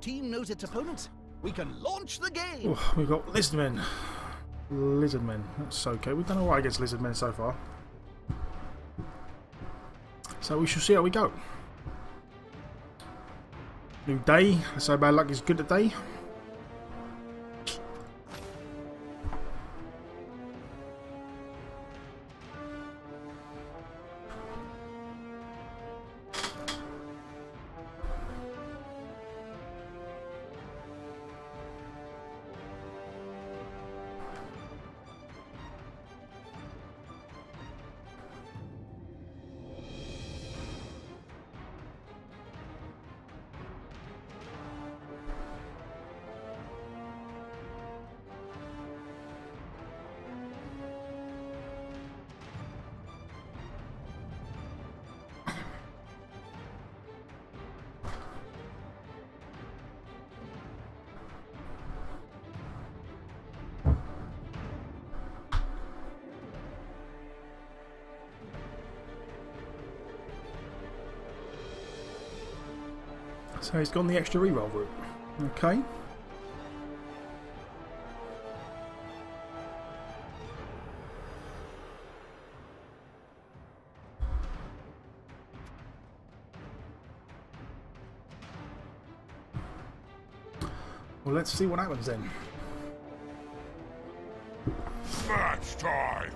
team knows its opponents, we can launch the game. Oh, we've got lizardmen. Lizardmen. That's okay. We've done alright against lizardmen so far. So we shall see how we go. New day. Let's say bad luck is good today. So he's gone the extra reroll route. Okay. Well, let's see what happens then. Match time!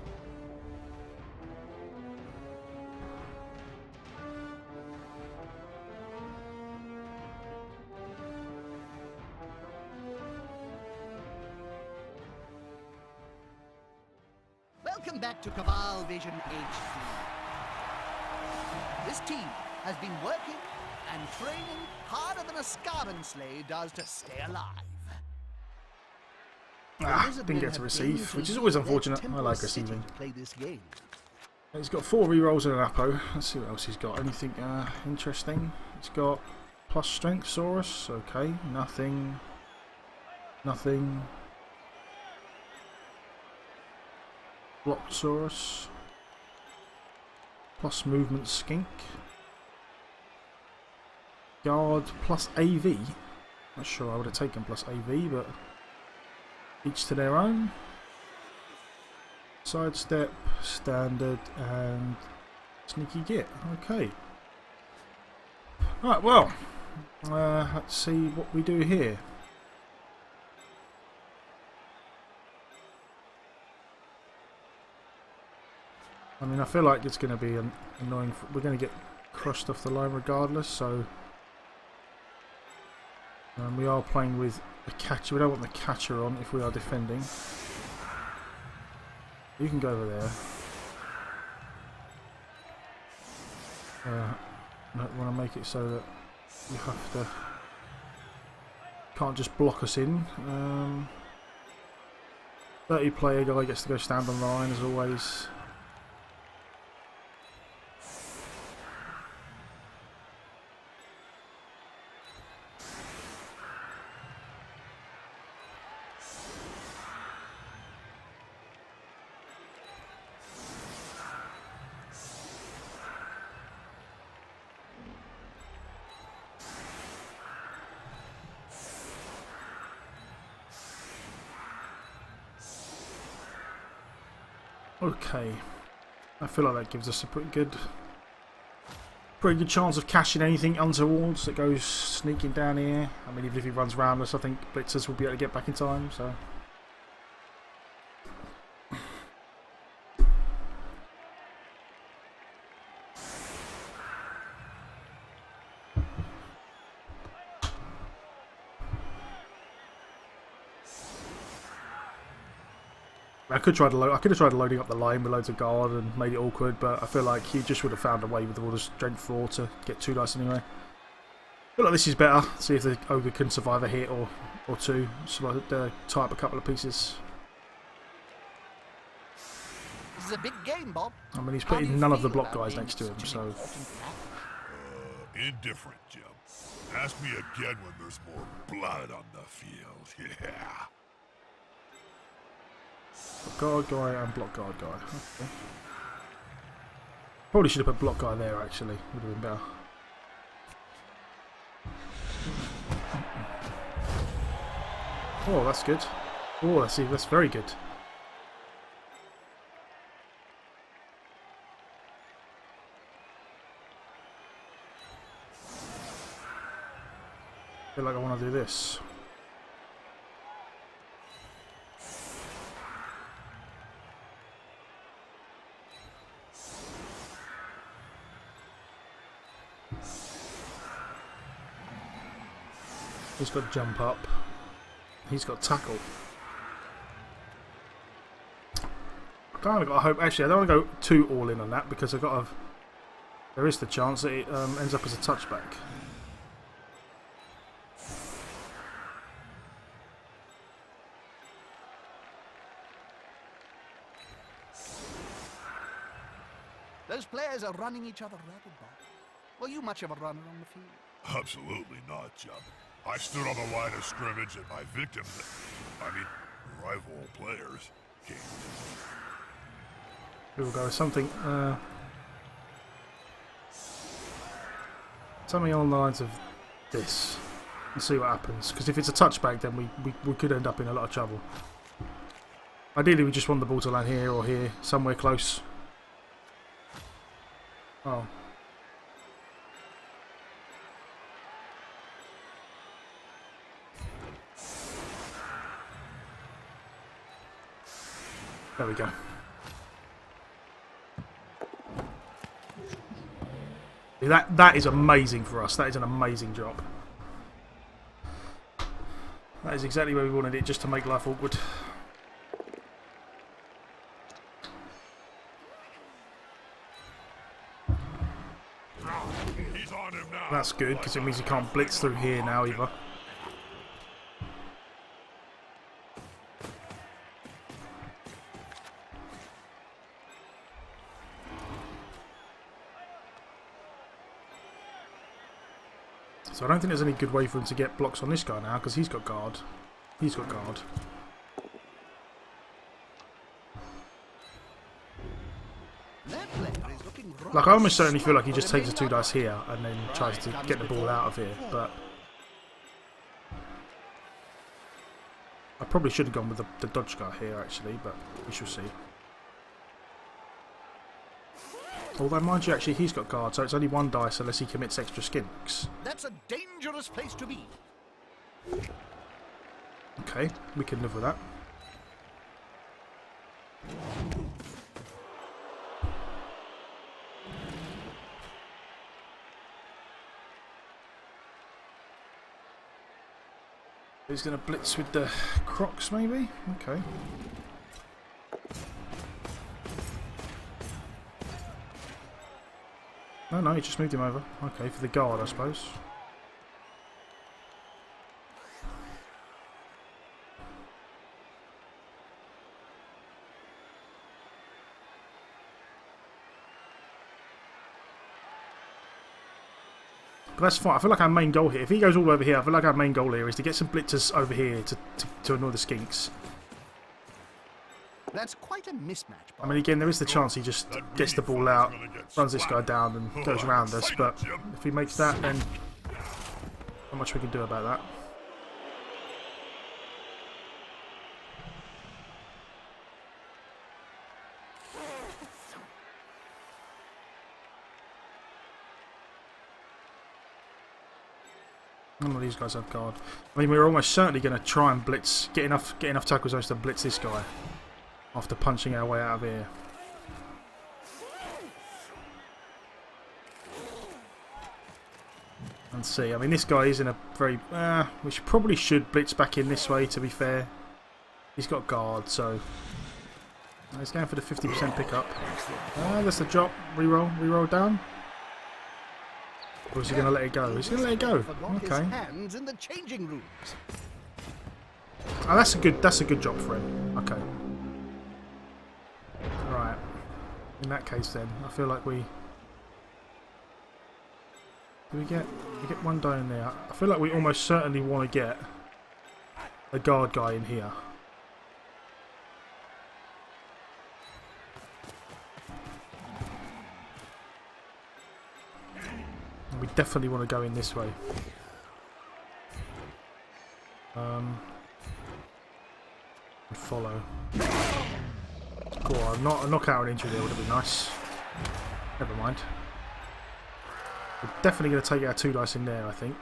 Welcome back to Cabal Vision HD. This team has been working and training harder than a Scarban Slave does to stay alive. Didn't get to receive, which is always unfortunate. I like receiving. Play this game. He's got 4 rerolls and an Apo. Let's see what else he's got. Anything interesting? He's got plus strength Saurus. Okay, nothing. Nothing. Block Saurus. Plus movement skink. Guard plus AV. Not sure I would have taken plus AV, but each to their own. Sidestep, standard, and sneaky git. Okay. Right, well, let's see what we do here. I mean, I feel like it's going to be annoying. We're going to get crushed off the line regardless, so we are playing with a catcher. We don't want the catcher on if we are defending. You can go over there. I want to make it so that you have to can't just block us in. 30 player guy gets to go stand on the line as always. Okay, I feel like that gives us a pretty good chance of catching anything untowards that goes sneaking down here. I mean, even if he runs around us, I think Blitzers will be able to get back in time. So. I could have tried loading up the line with loads of guard and made it awkward, but I feel like he just would have found a way with all the strength 4 to get 2 dice anyway. I feel like this is better. See if the ogre can survive a hit or 2. So tie up a couple of pieces. This is a big game, Bob. I mean, he's putting none of the block guys next to him, so. Indifferent, Jim. Ask me again when there's more blood on the field. Yeah. Guard guy and block guard guy. Okay. Probably should have put block guy there actually. Would have been better. Oh, that's good. Oh, that's very good. I feel like I want to do this. He's got jump up. He's got tackle. I kind of got hope. Actually, I don't want to go too all in on that because I've got to. There is the chance that it ends up as a touchback. Those players are running each other ragged, Bob. Were you much of a runner on the field? Absolutely not, Chum. I stood on the line of scrimmage and my victims, rival players, came. We'll go with something. Something along the lines of this. And see what happens. Because if it's a touchback, then we could end up in a lot of trouble. Ideally, we just want the ball to land here or here, somewhere close. Oh. There we go. That is amazing for us. That is an amazing job. That is exactly where we wanted it, just to make life awkward. He's on him now. That's good, because it means he can't blitz through here now either. So I don't think there's any good way for him to get blocks on this guy now, because he's got guard. He's got guard. Like, I almost certainly feel like he just takes the 2 dice here and then tries to get the ball out of here, but I probably should have gone with the dodge guy here actually, but we shall see. Although, mind you, actually, he's got guard, so it's only 1 dice unless he commits extra skinks. That's a dangerous place to be. Okay, we can live with that. He's going to blitz with the Crocs, maybe? Okay. No, he just moved him over. Okay, for the guard, I suppose. But that's fine. I feel like our main goal here, if he goes all over here, I feel like our main goal here is to get some blitzers over here to annoy the skinks. That's quite a mismatch, Bob. I mean, again, there is the chance he just gets the ball out, runs this guy down and goes around us, but if he makes that, then not much we can do about that. None of these guys have guard. I mean, we're almost certainly going to try and blitz, get enough tackle zones to blitz this guy after punching our way out of here. And see, I mean, this guy is in a very... we probably should blitz back in this way, to be fair. He's got guard, so... he's going for the 50% pickup. That's the drop. Reroll down. Or is he going to let it go? He's going to let it go. Okay. Hands in the changing rooms. Oh, that's a good job for him. Okay. Right. In that case, then I feel like we get 1 die in there. I feel like we almost certainly want to get a guard guy in here. And we definitely want to go in this way. follow. Cool, a knockout or an injury there would have been nice. Never mind. We're definitely going to take our 2 dice in there, I think.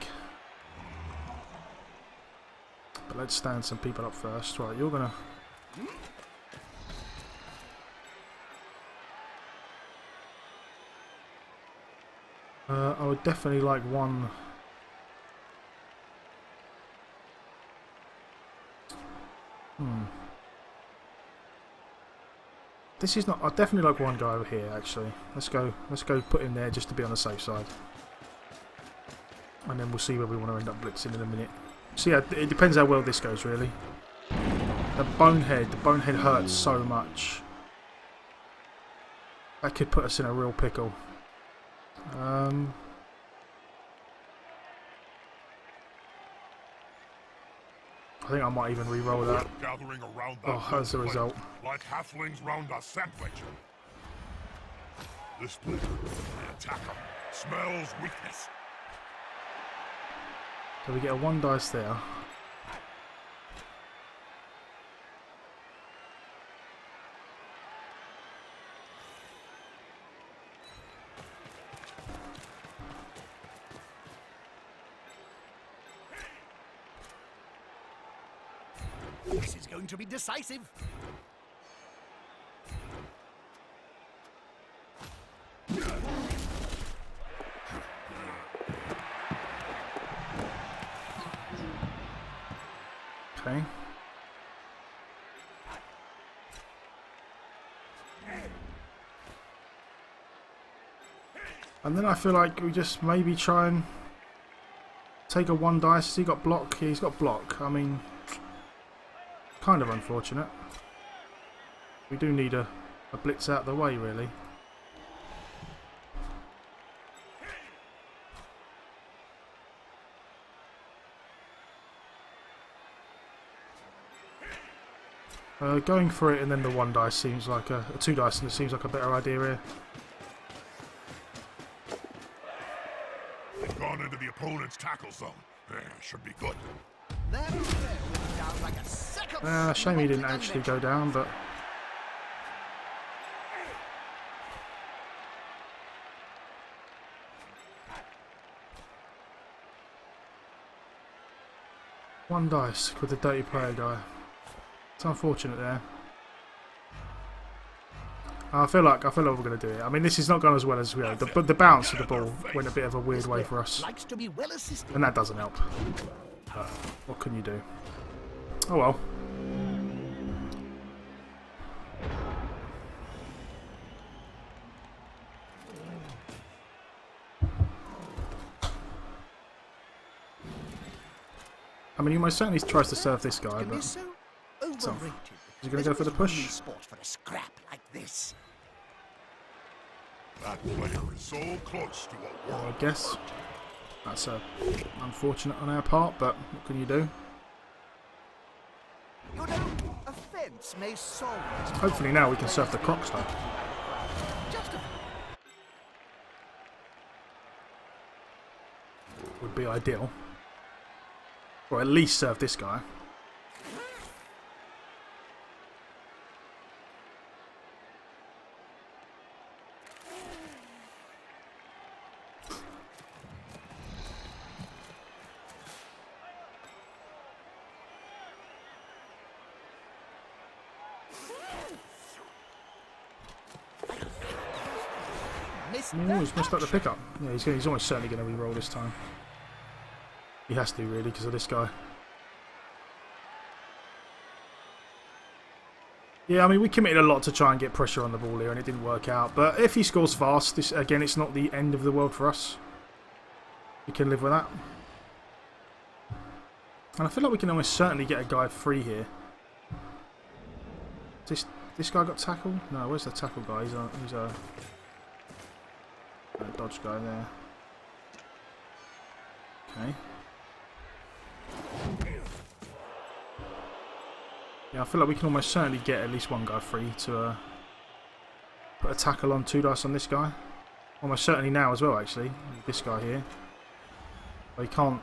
But let's stand some people up first. Right, you're going to... I would definitely like one... This is not... I'd definitely like one guy over here, actually. Let's go put him there just to be on the safe side. And then we'll see where we want to end up blitzing in a minute. So yeah, it depends how well this goes, really. The bonehead hurts so much. That could put us in a real pickle. I think I might even re-roll that. Gathering around that Oh, that's the plate, result. Like halflings round a sandwich. This player, the attacker, smells weakness. So we get a 1 dice there. This is going to be decisive. Okay. And then I feel like we just maybe try and take a 1 dice. Has he got block? Yeah, he's got block. I mean, kind of unfortunate. We do need a blitz out of the way, really. Going for it and then the 1 dice seems like a 2 dice and it seems like a better idea here. They've gone into the opponent's tackle zone. Should be good. There went down like a second. Shame he didn't actually go down, but... One dice with the dirty player guy. It's unfortunate there. I feel like we're going to do it. I mean, this is not going as well as we hoped. But the bounce of the ball went a bit of a weird way for us. Likes to be well assisted. And that doesn't help. What can you do? Oh well. I mean, he most certainly tries to serve this guy, Can be but... so overrated. Is he going to go for the push? Sport for a scrap like this. That player is so close to a I world. guess. That's unfortunate on our part, but what can you do? You know, offense may solve it. Hopefully now we can surf the crocs though. Just a Would be ideal. Or at least serve this guy. Oh, he's messed up the pickup. Yeah, he's almost certainly going to re-roll this time. He has to, really, because of this guy. Yeah, I mean, we committed a lot to try and get pressure on the ball here, and it didn't work out. But if he scores fast, this again, it's not the end of the world for us. We can live with that. And I feel like we can almost certainly get a guy free here. This guy got tackled? No, where's the tackle guy? He's a dodge guy there. Okay. Yeah, I feel like we can almost certainly get at least one guy free to put a tackle on 2 dice on this guy. Almost certainly now as well, actually. This guy here. But he can't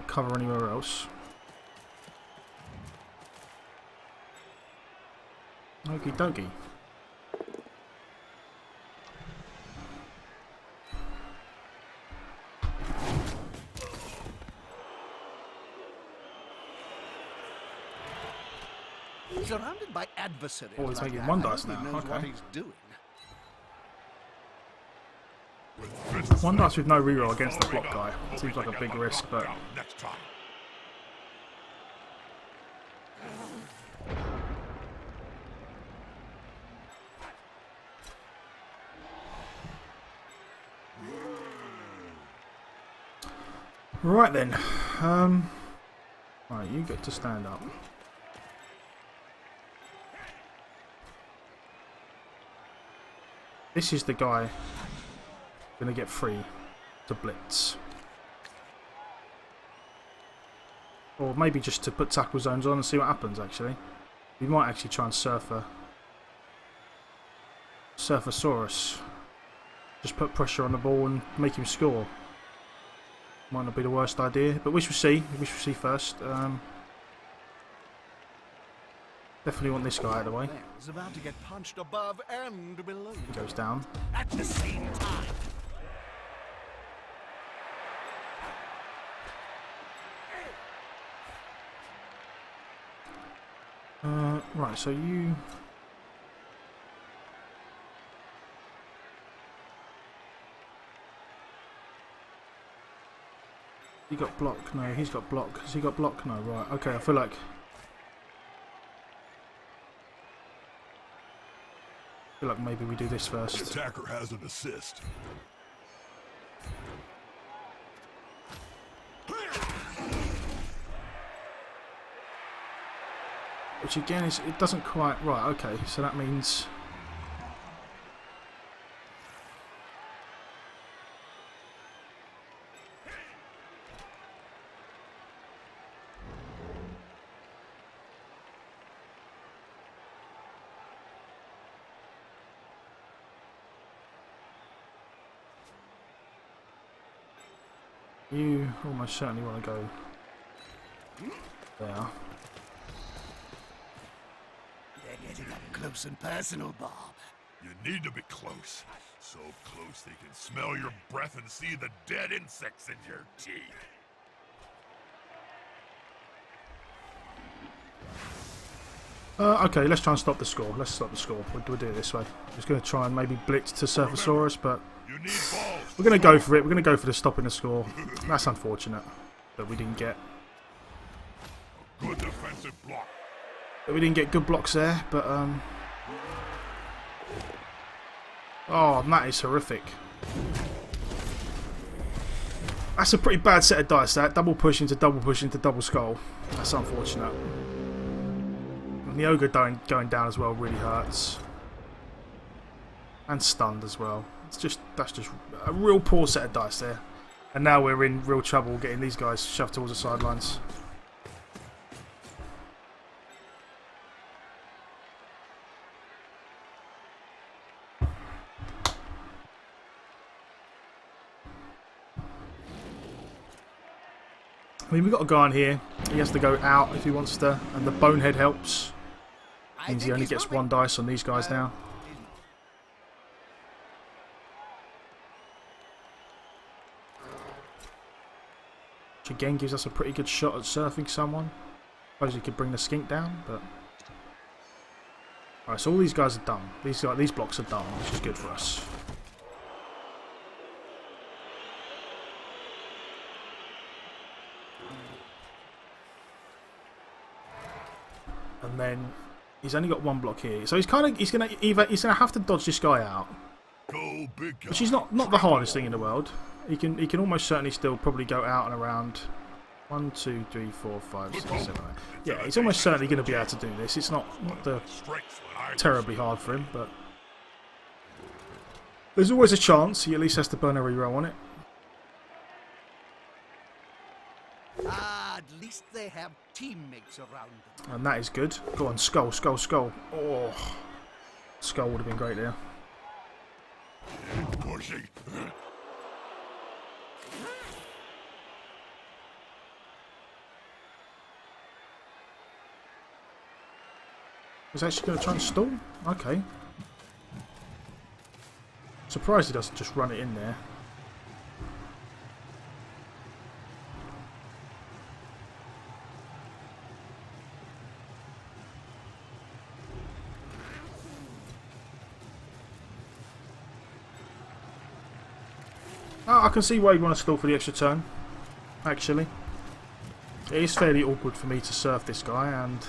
cover anywhere else. Okie dokie. Surrounded by adversaries. Oh, he's like making that, one I dice hope he now, knows what okay. he's doing. One dice with no reroll against the block guy. Seems like a big risk, but next time. right then. Right, you get to stand up. This is the guy gonna get free to blitz. Or maybe just to put tackle zones on and see what happens actually. We might actually try and Surfosaurus. Just put pressure on the ball and make him score. Might not be the worst idea, but we shall see. We shall see first. Definitely want this guy out of the way. Is about to get punched above and below. He goes down. At the same time. Right, so you... He got block? No, he's got block. Has he got block? No, right. Okay, I feel like... maybe we do this The first. attacker has an assist. Which again, is it doesn't quite... Right, okay, so that means... You almost certainly want to go there. They're getting up close and personal, Bob. You need to be close. So close they can smell your breath and see the dead insects in your teeth. Okay, let's try and stop the score. Let's stop the score. We'll do it this way. I'm just going to try and maybe blitz to Surfosaurus, but You need balls. we're going to go for it. We're going to go for the stopping the score. That's unfortunate that we didn't get Good defensive block. good blocks there. But oh, that is horrific. That's a pretty bad set of dice. That double push into double push into double skull. That's unfortunate. And the ogre going down as well really hurts. And stunned as well. That's just a real poor set of dice there. And now we're in real trouble getting these guys shoved towards the sidelines. I mean, we've got a guy on here. He has to go out if he wants to, and the bonehead helps. Means he only gets one dice on these guys now. Which again gives us a pretty good shot at surfing someone. Suppose he could bring the skink down, but... Alright, so all these guys are done. These blocks are done, which is good for us. And then he's only got one block here, so he's gonna have to dodge this guy out, Go big guy. which is not the hardest thing in the world. He can almost certainly still probably go out and around 1, 2, 3, 4, 5, 6, 7, 8. Yeah, he's almost certainly going to be able to do this. It's not the Strengths when I terribly hard for him, but there's always a chance. He at least has to burn a reroll on it. Ah, at least they have teammates around them. And that is good. Go on, skull, skull, skull. Oh, skull would have been great there. pushing. He's actually going to try and stall? Okay. Surprised he doesn't just run it in there. Oh, I can see why you'd want to stall for the extra turn, actually. It is fairly awkward for me to surf this guy, and...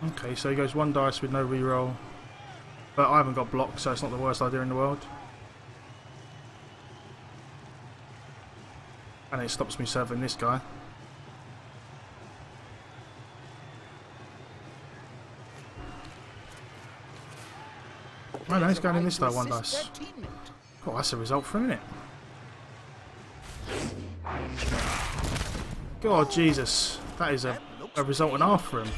Okay, so he goes 1 dice with no reroll. But I haven't got blocked, so it's not the worst idea in the world. And it stops me serving this guy. Oh no, he's going in this though, 1 dice. Oh, that's a result for him, isn't it? God, Jesus. That is a result and a half for him.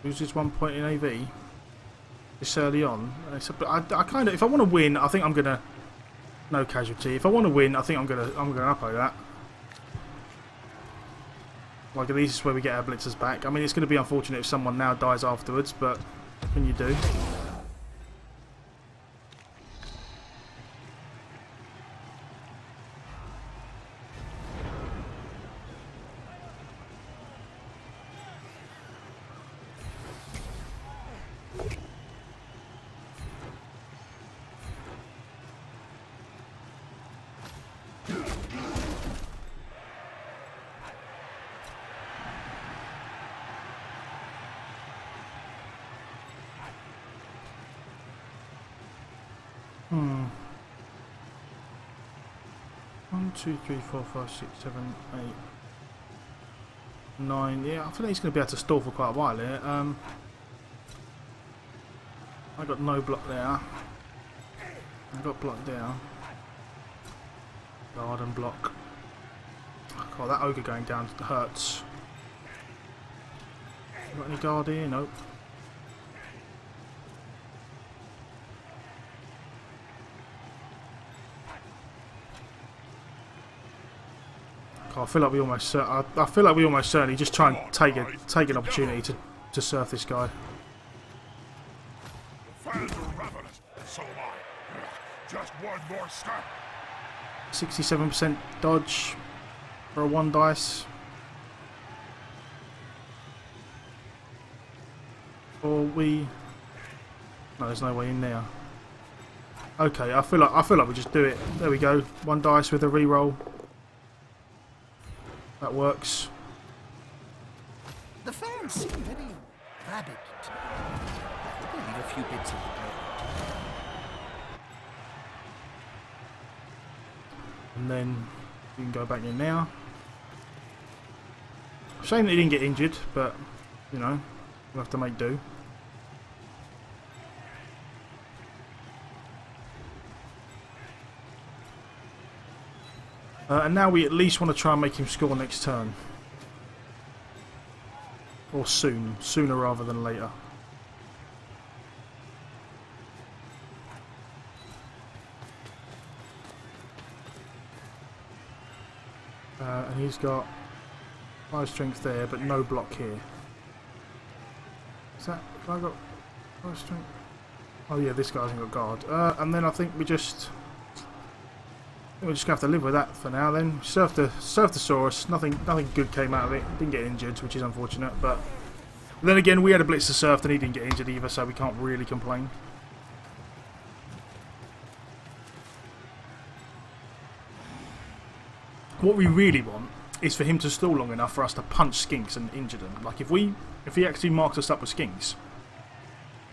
Loses 1 point in AV this early on. But I kind of, if I want to win, I think I'm gonna no casualty. If I want to win, I think I'm gonna uppo that. Like, at least is where we get our blitzers back. I mean, it's going to be unfortunate if someone now dies afterwards, but what can you do? Hmm. 1, 2, 3, 4, 5, 6, 7, 8, 9. Yeah, I think he's going to be able to stall for quite a while here. I got no block there. I got block there. Guard and block. God, that ogre going down hurts. Got any guard here? Nope. I feel like we almost. I feel like we almost certainly just try and take an opportunity to surf this guy. The fans are ravenous, so am I. Just one more step. 67% dodge for a 1 dice. Or we. No, there's no way in there. Okay, I feel like we just do it. There we go. 1 dice with a reroll. That works. The fans seem very rabid. We'll leave a few bits of the play. And then you can go back in now. Shame that he didn't get injured, but you know, we'll have to make do. And now we at least want to try and make him score next turn. Or soon. Sooner rather than later. And he's got 5 strength there, but no block here. Is that... have I got 5 strength? Oh yeah, this guy hasn't got guard. And then I think we're just going to have to live with that for now then. Surf the Saurus. Nothing good came out of it. Didn't get injured, which is unfortunate, but then again we had a blitz to surf and he didn't get injured either, so we can't really complain. What we really want is for him to stall long enough for us to punch skinks and injure them. Like if he actually marks us up with skinks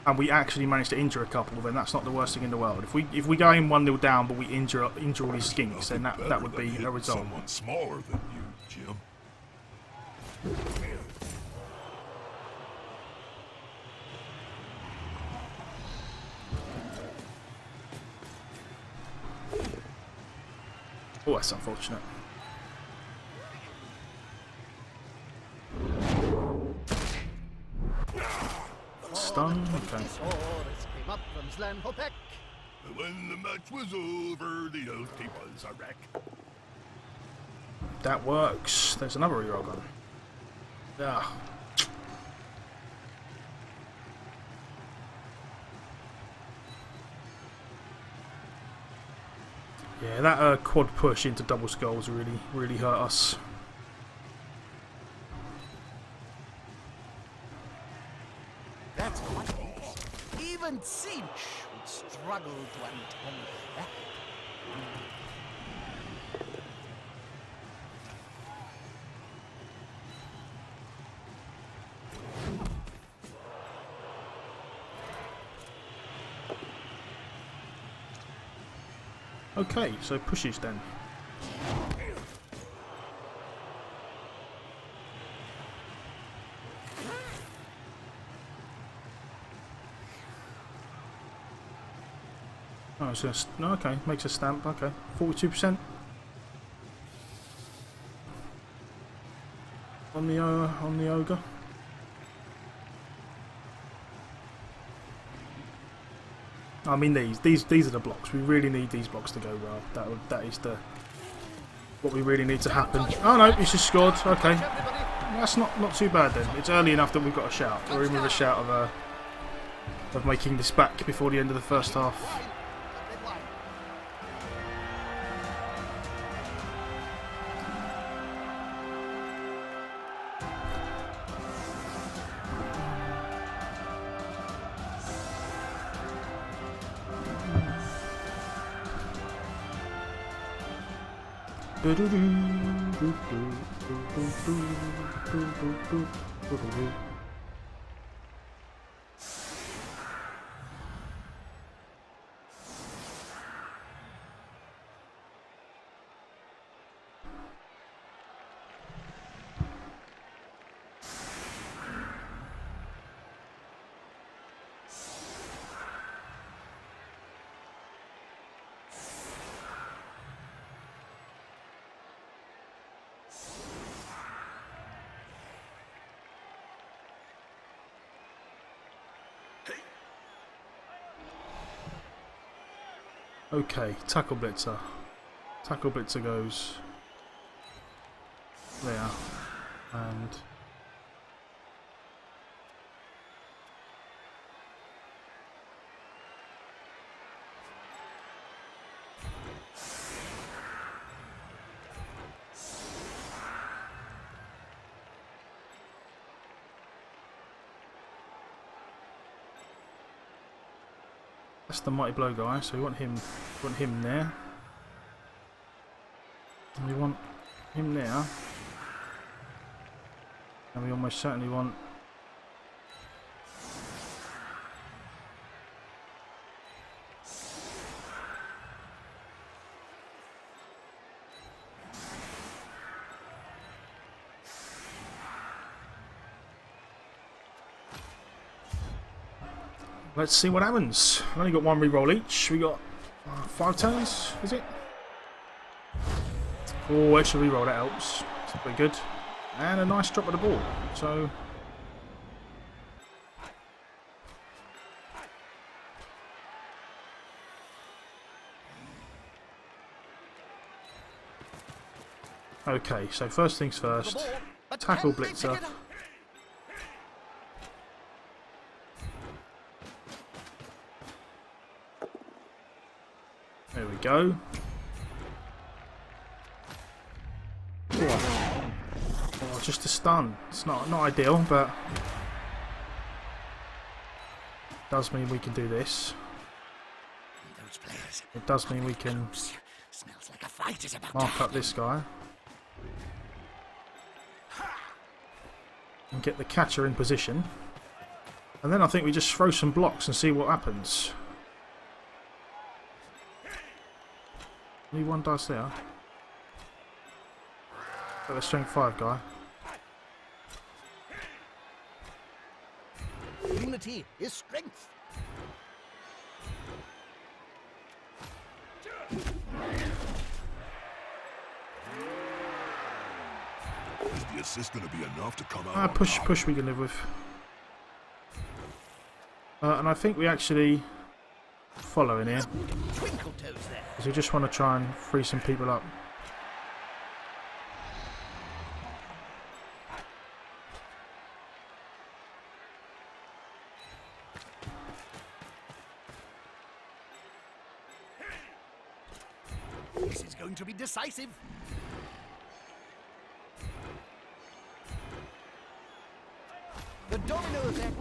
and we actually manage to injure a couple, then that's not the worst thing in the world. If we go in 1-0 down but we injure all these skinks, then that would be a result. Someone smaller than you, Jim. Oh, that's unfortunate. Okay. Thesaurus came up from Slanhopek. When the match was over, the OT was a wreck. That works. There's another reroll gun. Yeah. Yeah, that quad push into double skulls really hurt us. That's quite easy. Even Cinch would struggle to untangle that. Okay, so pushes then. Oh, it's gonna no, okay, makes a stamp. Okay, 42% on the ogre. I mean these are the blocks. We really need these blocks to go well. That is the what we really need to happen. Oh no, he's just scored. Okay, that's not too bad then. It's early enough that we've got a shout. We're in with a shout of making this back before the end of the first half. Okay, tackle blitzer. Tackle blitzer goes there, and that's the mighty blow guy. So we want him there, and we want him there, and we almost certainly want let's see what happens. I've only got one reroll each. We got 5 turns, is it? Oh, extra reroll, that helps. That's pretty good. And a nice drop of the ball. So okay, so first things first. Tackle blitzer. There we go. Oh, just a stun. It's not ideal, but does mean we can do this. Those players. It does mean we can Smells like a fight is about to mark up this guy and get the catcher in position. And then I think we just throw some blocks and see what happens. Only one dice there. Got the strength 5 guy. Unity is strength. Is the assist going to be enough to come out? Push we can live with. And I think we actually follow in here. Twinkle toes there. Because we just want to try and free some people up. This is going to be decisive. The domino effect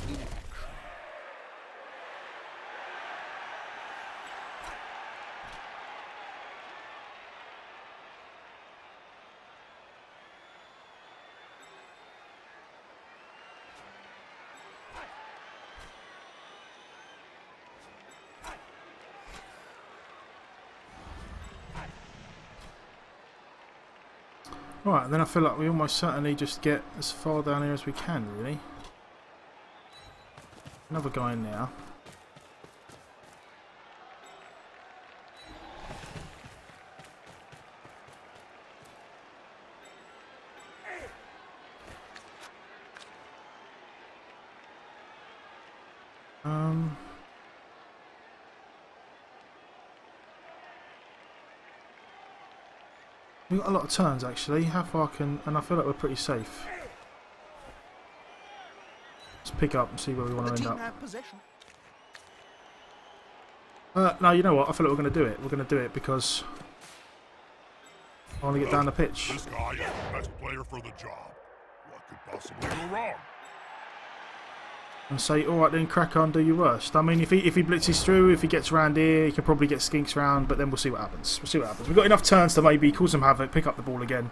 in action. Right, then I feel like we almost certainly just get as far down here as we can, really. Another guy in there. We've got a lot of turns actually. How far can... and I feel like we're pretty safe. Let's pick up and see where we want The to team end up. have possession. No, you know what? I feel like we're going to do it. We're going to do it because I want to get down the pitch. This guy is the best player for the job. What could possibly go wrong? And say, alright then, crack on, do your worst. I mean, if he blitzes through, if he gets around here, he can probably get skinks round, but then we'll see what happens. We'll see what happens. We've got enough turns to maybe cause some havoc, pick up the ball again.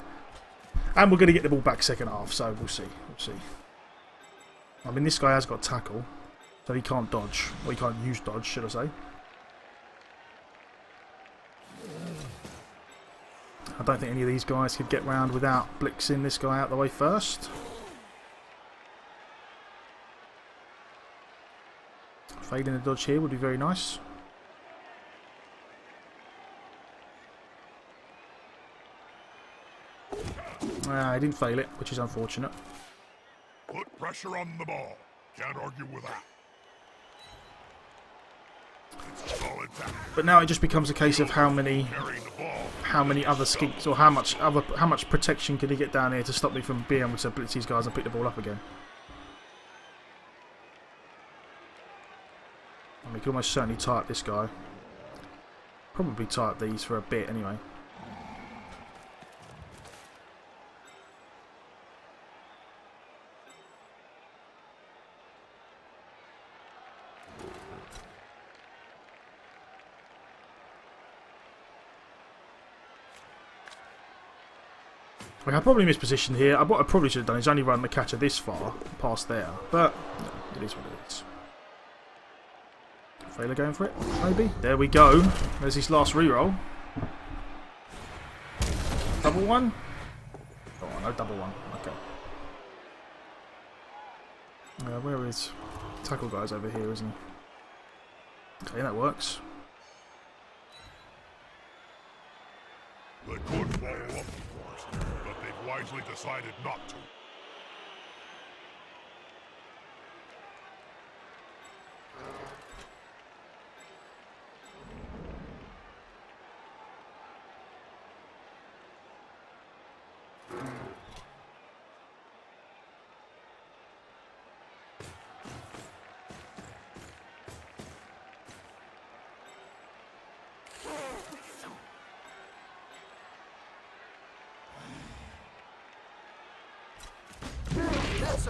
And we're going to get the ball back second half, so we'll see. We'll see. I mean, this guy has got tackle, so he can't dodge. Or he can't use dodge, should I say. I don't think any of these guys could get round without blitzing this guy out the way first. Fading the dodge here would be very nice. I didn't fail it, which is unfortunate. Put pressure on the ball. Can't argue with that. It's a solid tackle. But now it just becomes a case of how many Carrying the ball. other skinks or how much protection can he get down here to stop me from being able to blitz these guys and pick the ball up again. And we can almost certainly tie up this guy. Probably tie up these for a bit anyway. I probably mispositioned here. What I probably should have done is only run the catcher this far, past there. But, no, it is what it is. Failer going for it, maybe? There we go. There's his last reroll. Double one? Oh, no, double one. Okay. Where is... tackle guy's over here, isn't he? Okay, that works. They could follow up, of course, but they've wisely decided not to.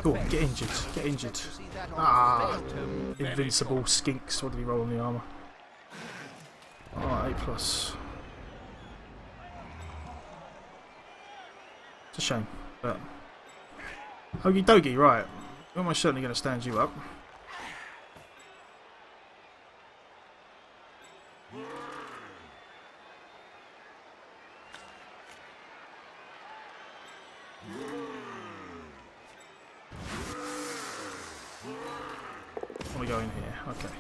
Go on, get injured. Get injured. Ah, invincible skinks. What did he roll on the armour? Alright, A+. It's a shame, but... Okie dokie, right. I'm almost certainly going to stand you up. We go in here, okay.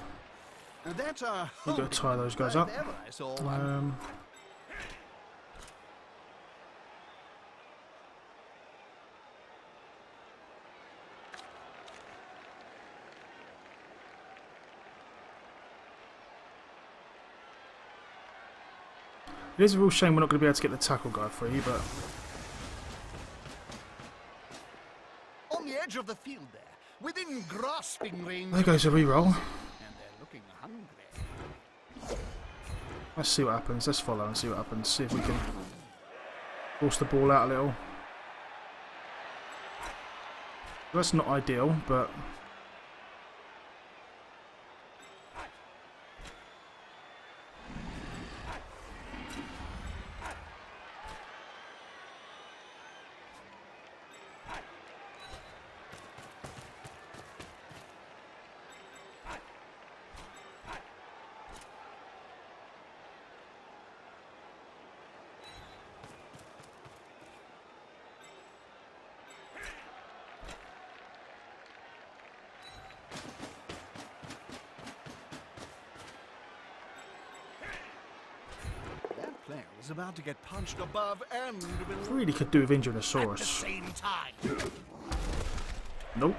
That's a We've got to tie those guys up. I saw one. It is a real shame we're not going to be able to get the tackle guy free, but On the edge of the field there, within grasping range. there goes a re-roll. And they're looking hungry. Let's see what happens. Let's follow and see what happens. See if we can force the ball out a little. That's not ideal, but That player is about to get punched above and below really could do with injuring a at the Saurus. same time. Nope.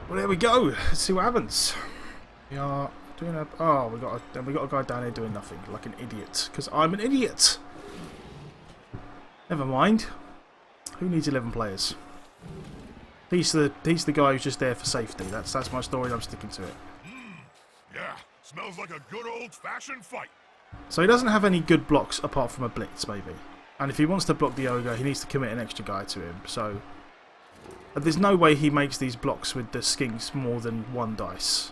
Well, there we go. Let's see what happens. We are doing a. Oh, we got a guy down here doing nothing, like an idiot. Because I'm an idiot. Never mind. Who needs 11 players? He's the guy who's just there for safety. That's my story. I'm sticking to it. Yeah, smells like a good old-fashioned fight. So he doesn't have any good blocks apart from a blitz, maybe. And if he wants to block the ogre, he needs to commit an extra guy to him. So there's no way he makes these blocks with the skinks more than 1 dice.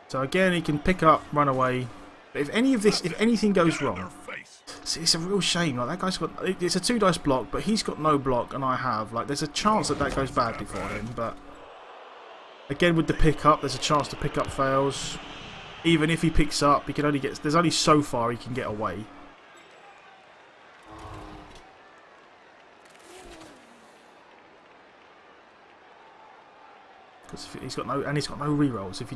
So again, he can pick up, run away. But if anything goes wrong, see, it's a real shame. Like that guy's got, it's a 2 dice block, but he's got no block, and I have. Like there's a chance that goes badly for him. But again, with the pickup, there's a chance the pickup fails. Even if he picks up, he can only get. There's only so far he can get away. Because he's got no rerolls. If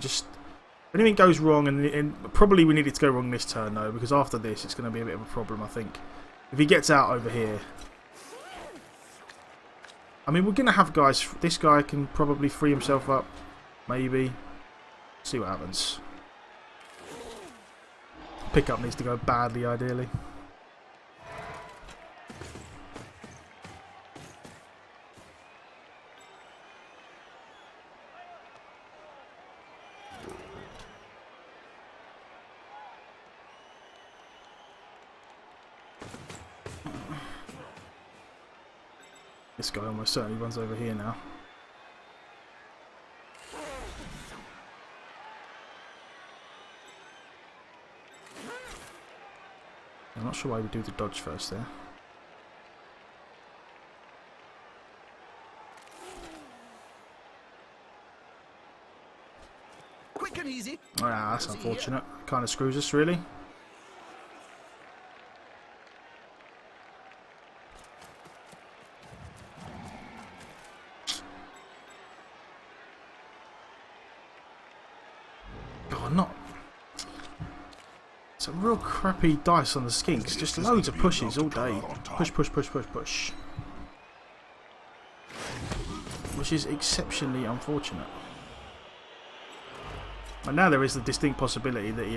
anything goes wrong, and probably we need it to go wrong this turn though, because after this it's going to be a bit of a problem, I think. If he gets out over here, I mean, we're going to have guys. This guy can probably free himself up, maybe. See what happens. Pickup needs to go badly, ideally. This guy almost certainly runs over here now. I'm not sure why we do the dodge first there. Quick and easy. Ah, that's unfortunate. Kind of screws us, really. Oh, not. Some real crappy dice on the skinks. Just loads of pushes all day. Push, push, push, push, push. Which is exceptionally unfortunate. And now there is the distinct possibility that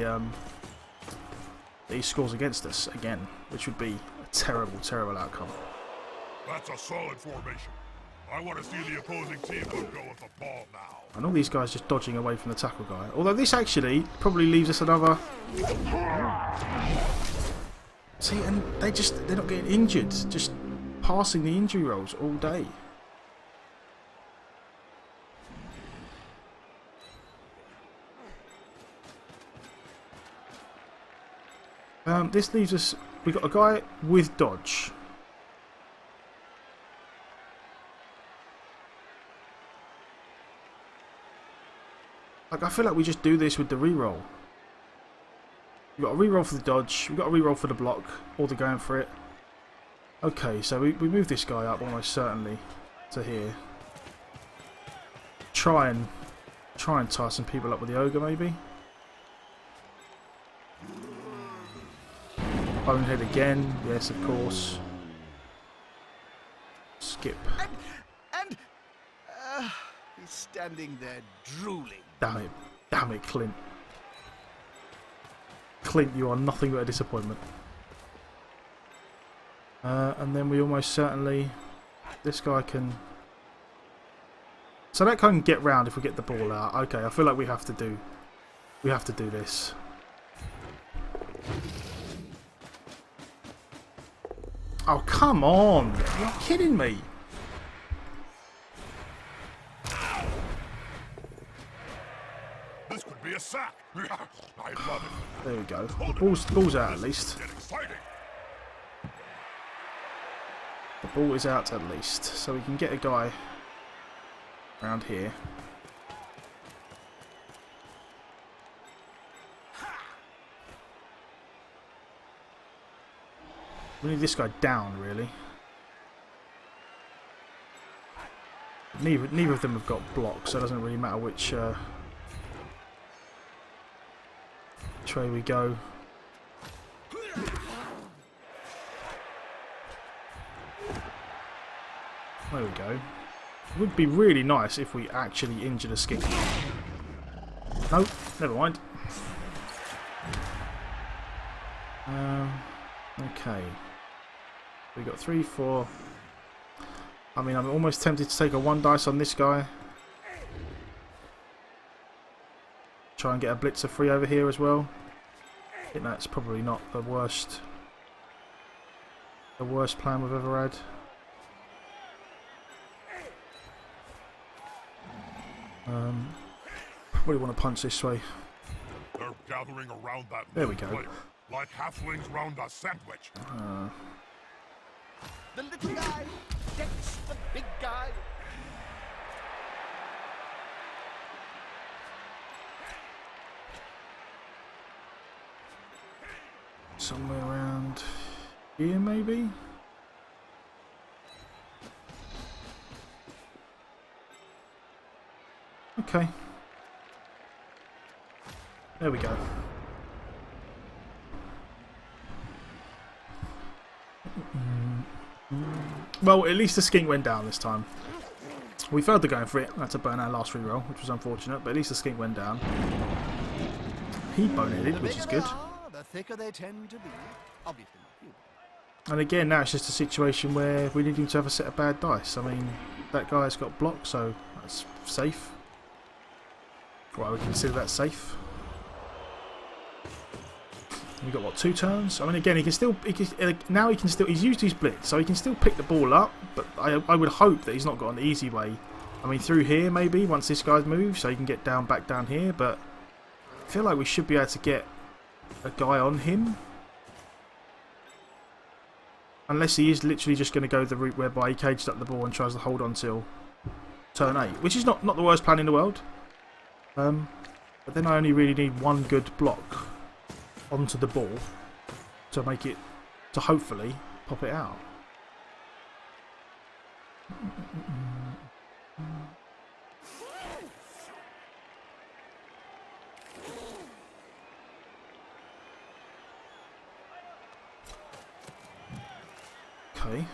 he scores against us again, which would be a terrible, terrible outcome. That's a solid formation. I want to see the opposing team go with the ball now. And all these guys just dodging away from the tackle guy. Although this actually probably leaves us another. See, and they're not getting injured, just passing the injury rolls all day. This leaves us. We've got a guy with dodge. Like, I feel like we just do this with the reroll. We've got a reroll for the dodge. We've got a reroll for the block. Or the going for it. Okay, so we move this guy up almost certainly to here. Try and tie some people up with the ogre maybe. Bonehead again. Yes, of course. Skip. And he's standing there drooling. Damn it, Clint. Clint, you are nothing but a disappointment. And then we almost certainly... This guy can... So that can get round if we get the ball out. Okay, I feel like we have to do this. Oh, come on! You're kidding me! This could be a sack. I love it. There we go. The ball's out at least. Get exciting. The ball is out at least. So we can get a guy around here. We need this guy down, really. Neither of them have got blocks, so it doesn't really matter which way we go. There we go. It would be really nice if we actually injured a skink. No, never mind. Okay. We got 3, 4. I mean, I'm almost tempted to take a 1 dice on this guy. Try and get a blitzer free over here as well. I think that's probably not the worst plan we've ever had. Really want to punch this way. They're gathering around that. There we go. Player, like halflings round a sandwich. The little guy gets the big guy. Somewhere around here, maybe? Okay. There we go. Well, at least the skink went down this time. We failed to go for it. Had to burn our last reroll, which was unfortunate, but at least the skink went down. He boneheaded, which is good. The thicker they tend to be. Obviously not you. And again, now it's just a situation where we need him to have a set of bad dice. I mean, that guy's got blocked, so that's safe. Well, I would consider that safe. We've got, what, 2 turns? I mean, again, he's used his blitz, so he can still pick the ball up, but I would hope that he's not got an easy way. I mean, through here, maybe, once this guy's moved, so he can get back down here, but I feel like we should be able to get a guy on him. Unless he is literally just going to go the route whereby he cages up the ball and tries to hold on till turn 8, which is not the worst plan in the world. But then I only really need 1 good block onto the ball to make it, to hopefully pop it out. Okay.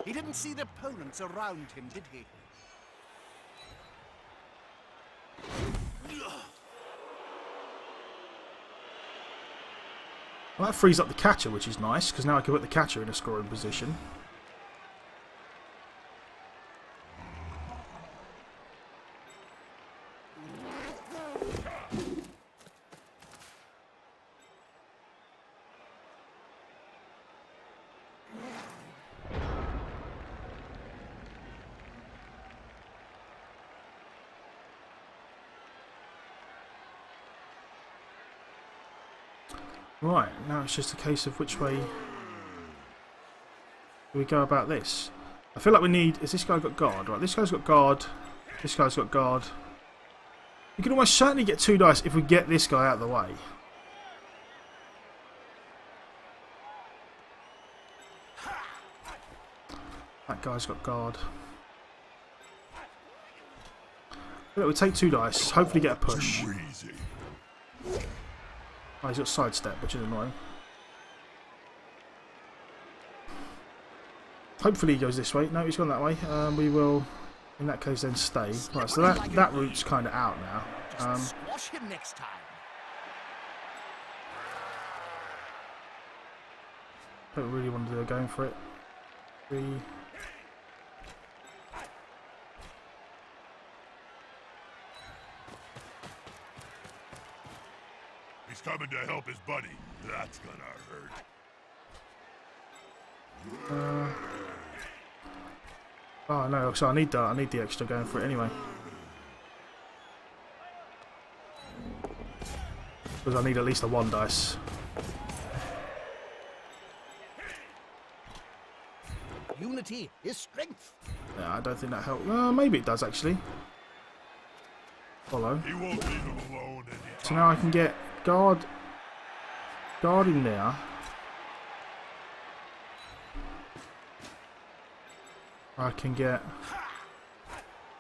He didn't see the opponents around him, did he? Well, that frees up the catcher, which is nice, because now I can put the catcher in a scoring position. Right, now it's just a case of which way do we go about this. I feel like we need... Has this guy got guard? Right, this guy's got guard. This guy's got guard. We can almost certainly get 2 dice if we get this guy out of the way. That guy's got guard. Look, we take 2 dice, hopefully get a push. Too easy. Oh, he's got sidestep, which is annoying. Hopefully he goes this way. No, he's gone that way. We will, in that case, then stay. Right, so that route's kind of out now. Just squash him next time. Don't really want to do a going for it. 3. He's coming to help his buddy. That's gonna hurt. Oh no, so I need the extra going for it anyway. Because I need at least a 1 dice. Unity is strength. Yeah, I don't think that helps. Maybe it does actually. Follow. He won't leave him alone anytime. So now I can get guard in there. I can get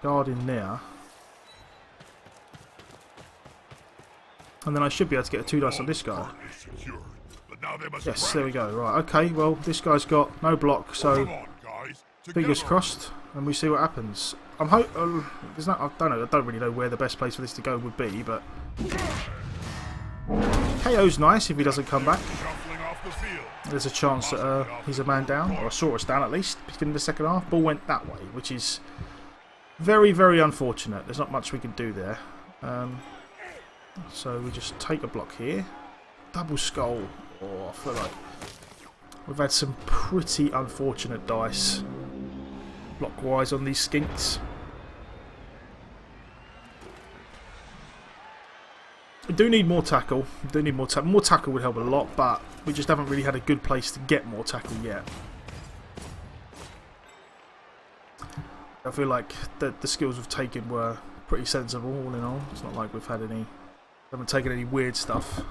guard in there. And then I should be able to get a 2 dice on this guy. Part is secured, but now they must Yes, crack. there we go. Right, okay, well, this guy's got no block, so Come on, guys. fingers Together. crossed, and we see what happens. I don't really know where the best place for this to go would be, but KO's nice if he doesn't come back. Shuffling off the field. There's a chance that he's a man down, or a Saurus down at least, beginning of the second half. Ball went that way, which is very, very unfortunate. There's not much we can do there. So we just take a block here. Double skull. Oh, I feel like we've had some pretty unfortunate dice block-wise on these skinks. We do need more tackle. More tackle would help a lot, but we just haven't really had a good place to get more tackle yet. I feel like the skills we've taken were pretty sensible all in all. It's not like we've had any... haven't taken any weird stuff.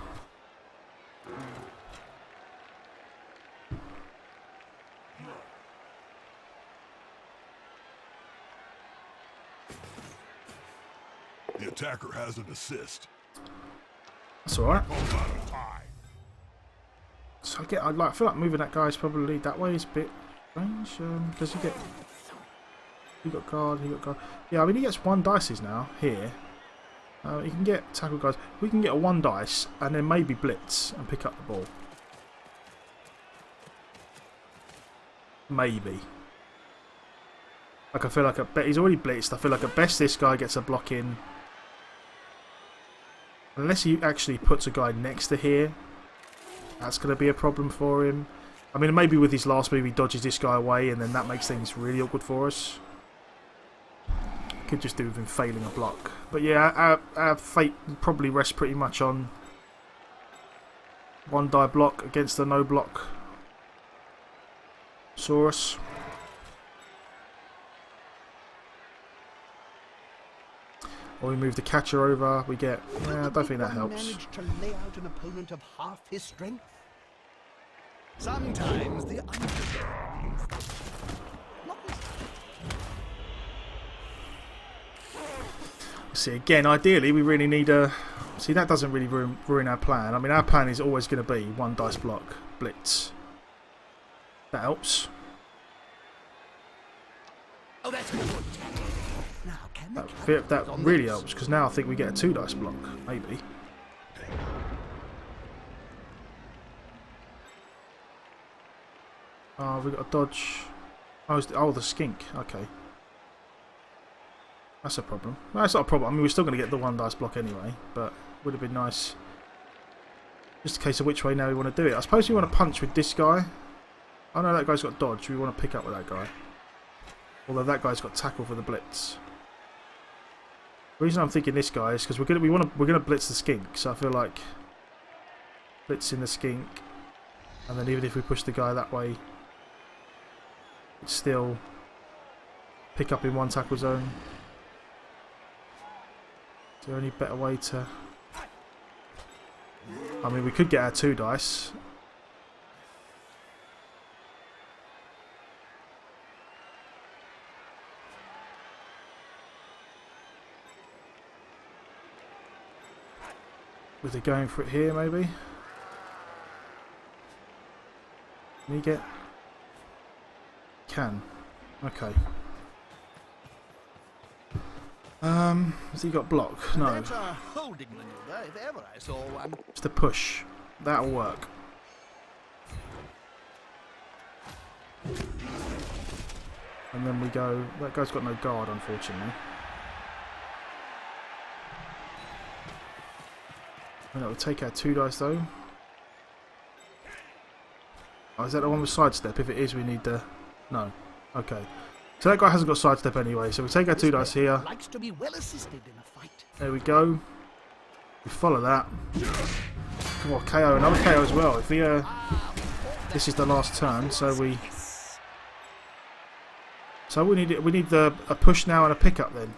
The attacker has an assist. That's alright. Call out a tie. So I feel like moving that guy's probably that way is a bit strange. Does he get... He got guard, he got guard. Yeah, I mean he gets 1 dices now, here. He can get tackle guys. We can get a 1 dice and then maybe blitz and pick up the ball. Maybe. Like I feel like he's already blitzed. I feel like at best this guy gets a block in. Unless he actually puts a guy next to here. That's going to be a problem for him. I mean maybe with his last move he dodges this guy away and then that makes things really awkward for us. Could just do with him failing a block. But yeah, our fate probably rests pretty much on 1 die block against a no block Saurus. Or we move the catcher over, we get... I don't think that helps. Managed to lay out an opponent of half his strength. Sometimes the underdog. See, again, ideally we really need a... See, that doesn't really ruin our plan. I mean, our plan is always going to be 1 dice block, blitz. That helps. Oh, that's good. Now, can the That really helps, because now I think we get a 2 dice block, maybe. Oh, we got a dodge. Oh, the skink. Okay. That's a problem. No, it's not a problem. I mean, we're still going to get the 1 dice block anyway, but would have been nice. Just a case of which way now we want to do it. I suppose we want to punch with this guy. Oh no, that guy's got dodge. We want to pick up with that guy. Although that guy's got tackle for the blitz. The reason I'm thinking this guy is because we're gonna blitz the skink. So I feel like blitzing the skink, and then even if we push the guy that way, it's still pick up in 1 tackle zone. Is there any better way to... I mean, we could get our 2 dice. Was it going for it here, maybe? Can you get... Can. Okay. Has he got block? No. That's a holding maneuver, if ever I saw one. Just a push. That'll work. And then we go... That guy's got no guard, unfortunately. And that will take our 2 dice, though. Oh, is that the one with sidestep? If it is, we need the... No. Okay. So that guy hasn't got sidestep anyway, so we take our 2 dice here. Likes to be well assisted in a fight. There we go. We follow that. Come on, KO. Another KO as well. If we, this is the last turn, so we... So we need a push now and a pickup then.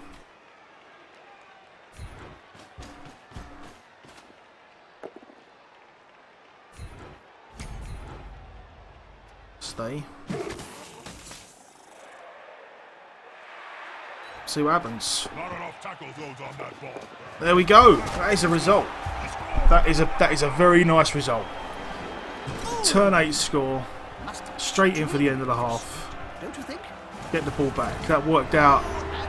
Stay. See what happens. Not enough tackle zones on that ball. There we go. That is a result. That is a very nice result. Turn 8 score. Straight in for the end of the half. Don't you think? Get the ball back. That worked out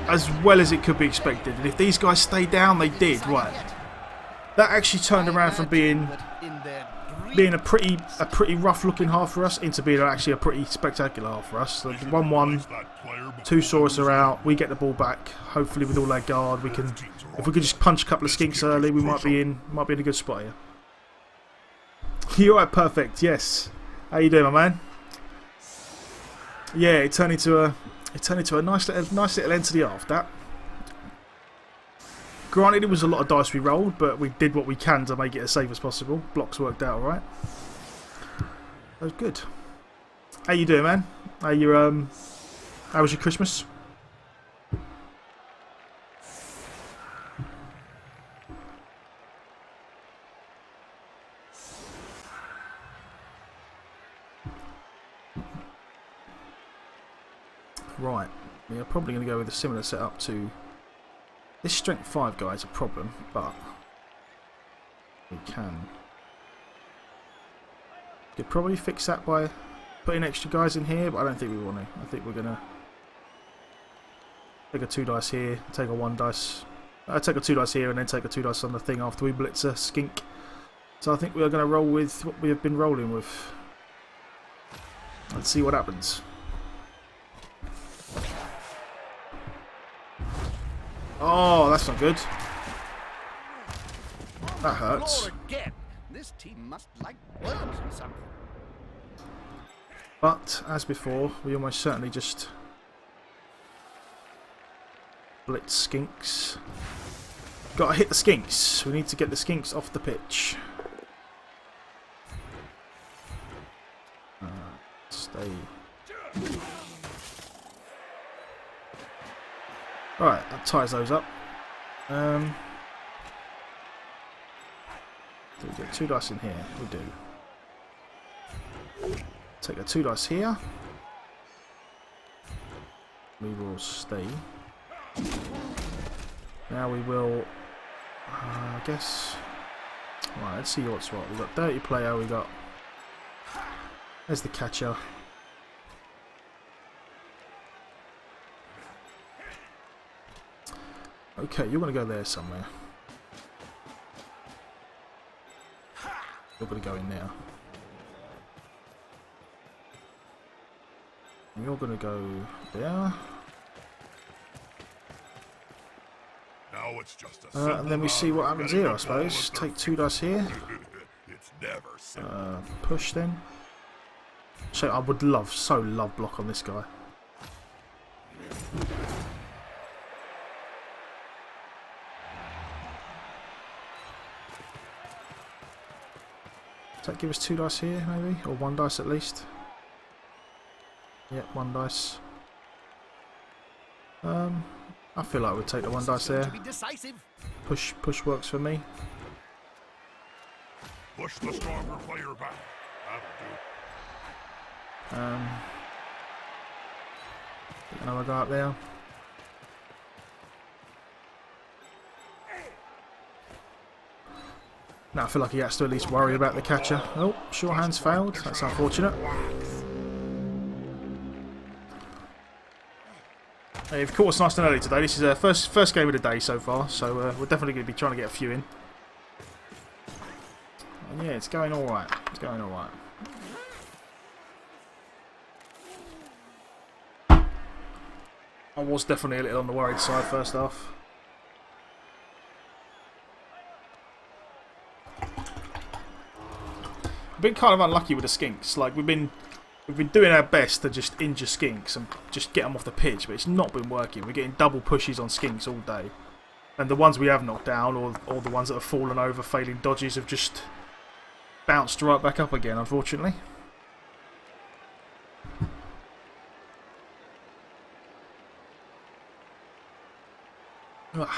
as well as it could be expected. And if these guys stay down, they did. Right. That actually turned around from being a pretty rough looking half for us into being actually a pretty spectacular half for us. So 1-1, 2 Saurus are out, we get the ball back. Hopefully with all our guard we can, if we could just punch a couple of skinks early, we might be in a good spot here. You're right, perfect, yes. How you doing, my man? Yeah, it turned into a nice little end to the half, that. Granted, it was a lot of dice we rolled, but we did what we can to make it as safe as possible. Blocks worked out alright. That was good. How you doing, man? How was your Christmas? Right, we are probably going to go with a similar setup to... This strength 5 guy is a problem, but we could probably fix that by putting extra guys in here, but I don't think we want to. I think we're going to take a 2 dice here, take a 1 dice. Take a 2 dice here and then take a 2 dice on the thing after we blitz a skink. So I think we are going to roll with what we have been rolling with. Let's see what happens. Oh, that's not good. That hurts. Roar again. This team must like worms or something. But, as before, we almost certainly just blitz skinks. Gotta hit the skinks. We need to get the skinks off the pitch. Stay. Alright, that ties those up. Do we get 2 dice in here? We do. Take a 2 dice here. We will stay. Now we will, I guess. Right, let's see what's what. We've got dirty player, we got. There's the catcher. Okay, you're going to go there somewhere. You're going to go in there. And you're going to go there. Now it's just a and then we see what happens here, I suppose. Take 2 dice here. It's never simple. Push then. So I would so love block on this guy. Does that give us 2 dice here, maybe? Or 1 dice at least? Yep, 1 dice. I feel like we'll take the 1 dice there. Push works for me. Push the stronger player back. That'll do. Another guy up there. Now I feel like he has to at least worry about the catcher. Oh, sure hands failed. That's unfortunate. Hey, you've caught us nice and early today. This is our first game of the day so far, so we're definitely going to be trying to get a few in. And yeah, it's going all right. It's going all right. I was definitely a little on the worried side first half. I've been kind of unlucky with the skinks. Like we've been doing our best to just injure skinks and just get them off the pitch, but it's not been working. We're getting double pushes on skinks all day, and the ones we have knocked down, or the ones that have fallen over, failing dodges, have just bounced right back up again. Unfortunately. Ugh.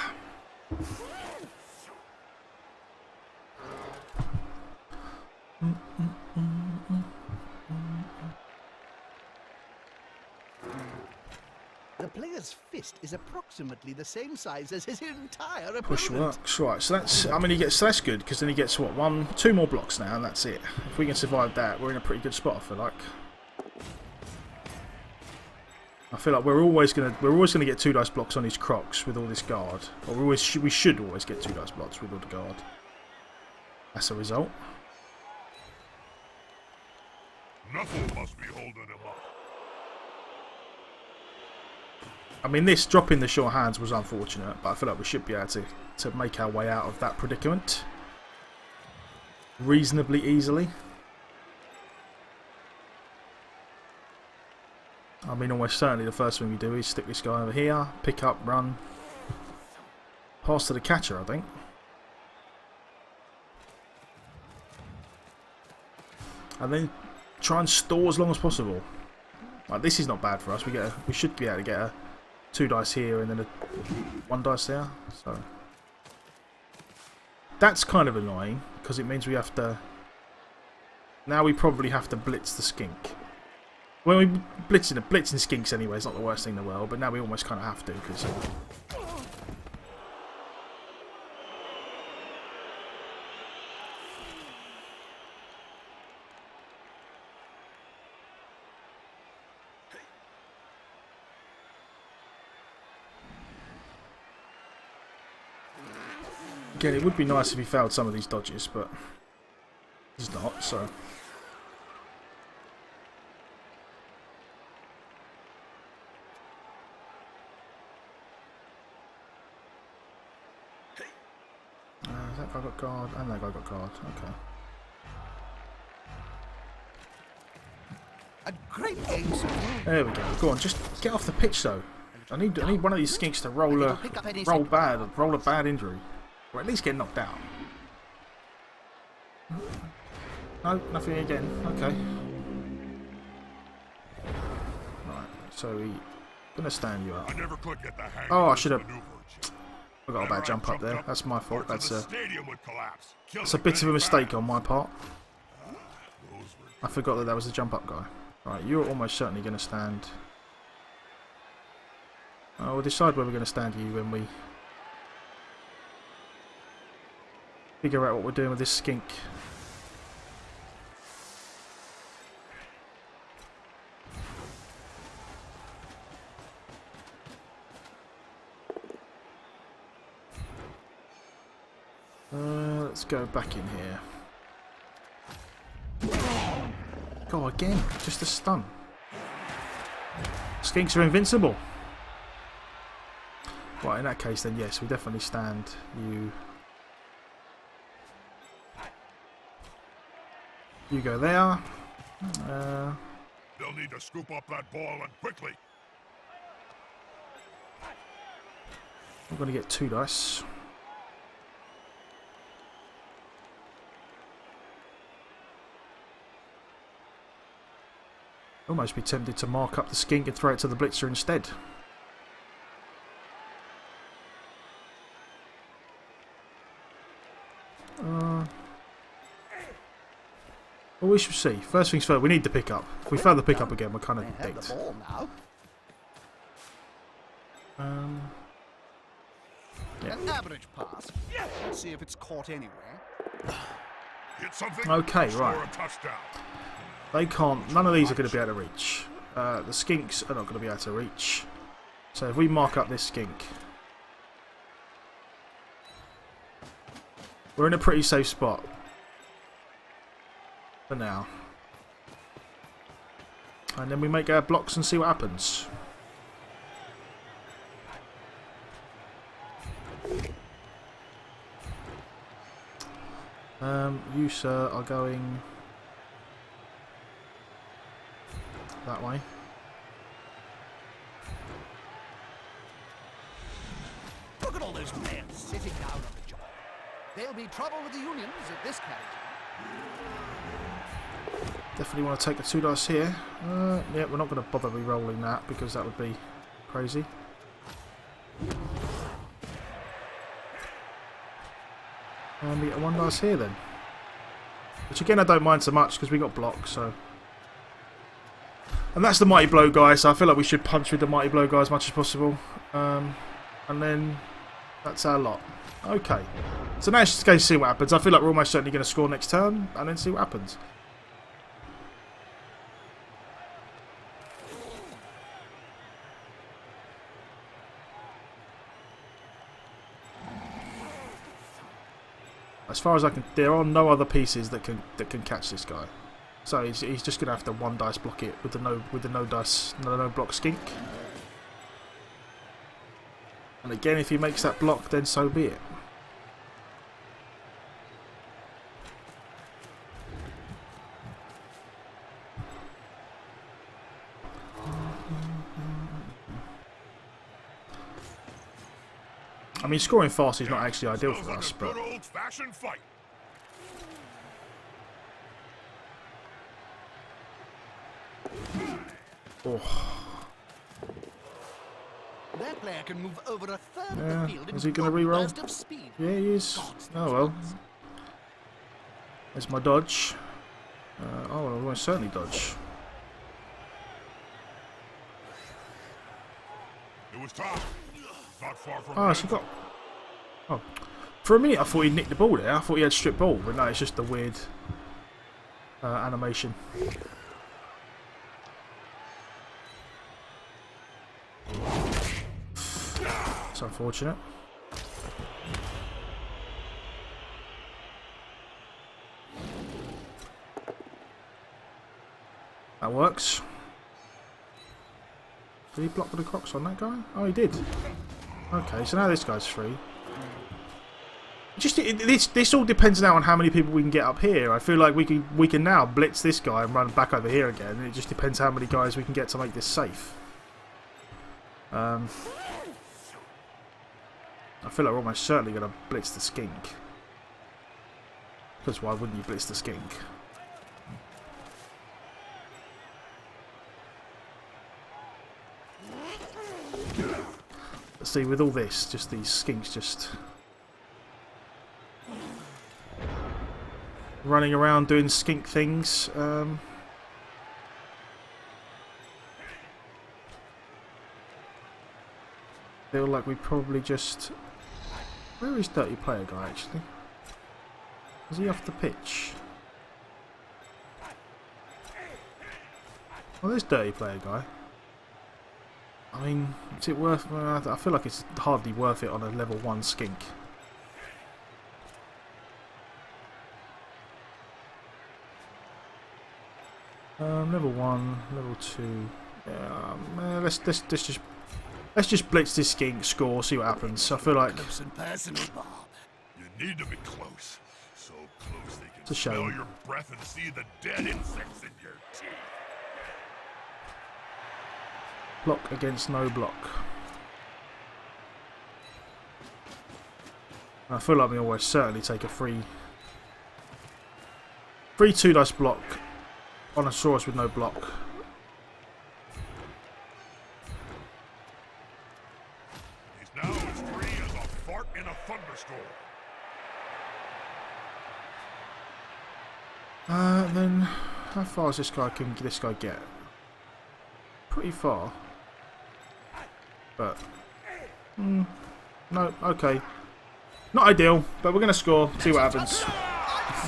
The player's fist is approximately the same size as his entire opponent. Push works, right. So that's, I mean, so that's good because then he gets what, 2 more blocks now, and that's it. If we can survive that, we're in a pretty good spot. I feel like we're always gonna get 2 dice blocks on his Crocs with all this guard, or we should always get 2 dice blocks with all the guard. That's a result. Nothing must be holding him up. I mean, this dropping the sure hands was unfortunate, but I feel like we should be able to make our way out of that predicament reasonably easily. I mean, almost certainly the first thing we do is stick this guy over here, pick up, run, pass to the catcher, I think. And then try and stall as long as possible. Like, this is not bad for us. We should be able to get a 2 dice here and then a 1 dice there. So that's kind of annoying because it means we have to. Now we probably have to blitz the skink. When we blitzing skinks anyway, it's not the worst thing in the world. But now we almost kind of have to because. Again, it would be nice if he failed some of these dodges, but he's not, so. That guy got guard, and that guy got guard. Okay. A great game so far. There we go. Go on, just get off the pitch, though. I need one of these skinks to roll a bad injury. Or at least get knocked out. No, nothing again. Okay. Right, so we're gonna stand you up. I never could get the hang Oh, of I this should have. maneuver. I got a bad jump up there. That's my fault. Parts of That's the stadium would collapse. a bit of a mistake on my part. Those were I forgot that was the jump up guy. Right, you're almost certainly gonna stand. We'll decide where we're gonna stand you when we figure out what we're doing with this skink. Let's go back in here. Go again, just a stun. Skinks are invincible. Right, in that case then yes, we definitely stand you. You go there. They'll need to scoop up that ball and quickly. I'm going to get 2 dice. Almost be tempted to mark up the skink and throw it to the blitzer instead. Well, we shall see. First things first, we need the pickup. If we fail the pickup again, we're kind of They have dead. the ball now. An average pass. Let's see if it's caught anywhere. Hit something. Okay, score right. a touchdown. They can't. None of these are going to be able to reach. The skinks are not going to be able to reach. So if we mark up this skink, we're in a pretty safe spot for now. And then we make our blocks and see what happens. You, sir, are going that way. Look at all those men sitting down on the job. There'll be trouble with the unions if this carries on. Definitely want to take the 2 dice here. Yeah, we're not going to bother re-rolling that because that would be crazy. And we get a 1 dice here then. Which again I don't mind so much because we got blocks, so. And that's the Mighty Blow guy, so I feel like we should punch with the Mighty Blow guy as much as possible. And then that's our lot. Okay. So now it's just going to see what happens. I feel like we're almost certainly going to score next turn and then see what happens. As far as I can, there are no other pieces that can catch this guy. So he's just gonna have to 1 dice block it with the no block skink. And again, if he makes that block, then so be it. I mean, scoring fast is not actually ideal Sounds for like us, a but good old-fashioned fight. That player can move over a third Yeah, of the field in is he gonna one re-roll? burst of speed. yeah, he is. Oh well. There's my dodge. Oh, well, I will certainly dodge. It was tough. Not far from Oh, so he got. Oh, for a minute I thought he nicked the ball there. I thought he had strip ball, but no, it's just a weird animation. It's unfortunate. That works. Did he block with the crocs on that guy? Oh, he did. Okay, so now this guy's free. This all depends now on how many people we can get up here. I feel like we can now blitz this guy and run back over here again. It just depends how many guys we can get to make this safe. I feel like we're almost certainly going to blitz the skink. Because why wouldn't you blitz the skink? See, with all this, just these skinks just running around doing skink things. Feel like we probably just... Where is Dirty Player Guy actually? Is he off the pitch? Oh, there's Dirty Player Guy. I mean, is it worth... I feel like it's hardly worth it on a level 1 skink. Level 1, level 2... Yeah, let's just blitz this skink, score, see what happens. I feel like... Close and personal, Bob. You need to be close. So close they can It's a smell shame. your breath and see the dead insects in your teeth. Block against no block. I feel like we always certainly take a free 2 dice block on a Saurus with no block. He's now as free as a fart in a thunderstorm. Then how far is this guy get? Pretty far. But no, okay. Not ideal, but we're gonna score, see what happens.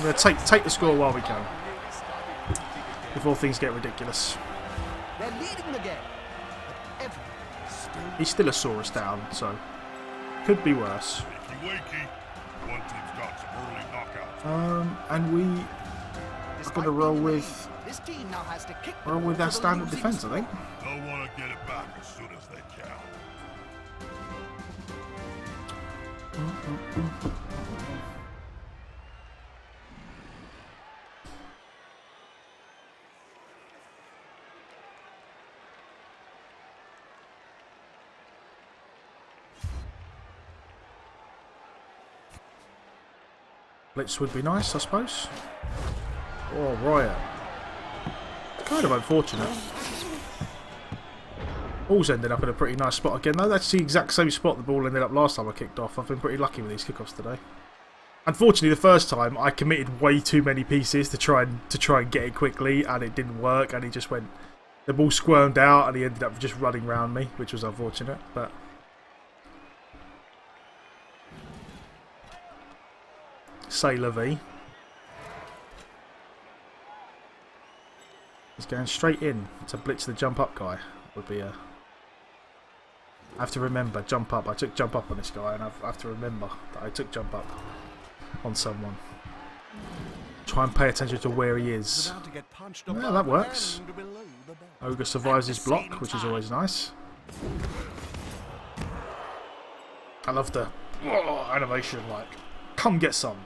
We're gonna take the score while we can. Before things get ridiculous. They're leading the game. But everyone is still He's still a Saurus down, so could be worse. Wakey, wakey. One team's got some early knockouts. And we Despite gonna roll being in the with- lead, this team now has to kick the roll ball with to our the standard losing defence, I think. They'll want to get it back as soon as they can. Blitz would be nice, I suppose. Oh, Riot. Kind of unfortunate. Ball's ended up in a pretty nice spot again, though. That's the exact same spot the ball ended up last time I kicked off. I've been pretty lucky with these kickoffs today. Unfortunately, the first time I committed way too many pieces to try and get it quickly, and it didn't work. And he just went, the ball squirmed out, and he ended up just running round me, which was unfortunate. But say la vie. He's going straight in to blitz the jump up guy. Would be a. I have to remember jump up. I took jump up on this guy, and I have to remember that I took jump up on someone. Try and pay attention to where he is. About to get punched Yeah, above that works. and below the belt. Ogre survives At his the block, same which is time. always nice. I love the animation. Like, come get some.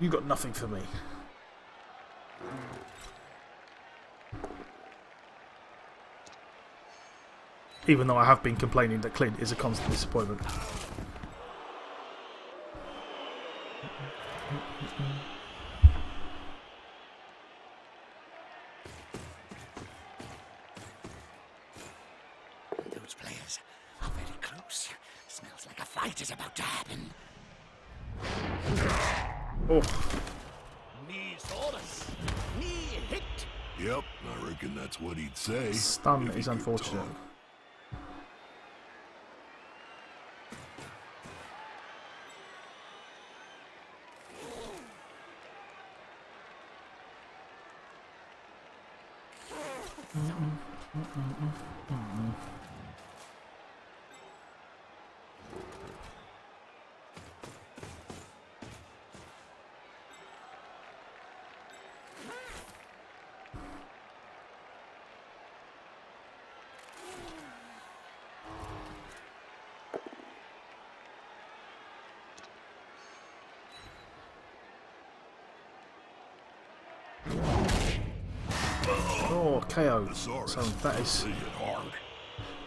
You got nothing for me. Even though I have been complaining that Clint is a constant disappointment. Those players are very close. Smells like a fight is about to happen. Oh, Knee Saurus. Knee hit. Yep, I reckon that's what he'd say. stun if he is could unfortunate. talk. Oh, KO. The Saurus So that is. really hit hard.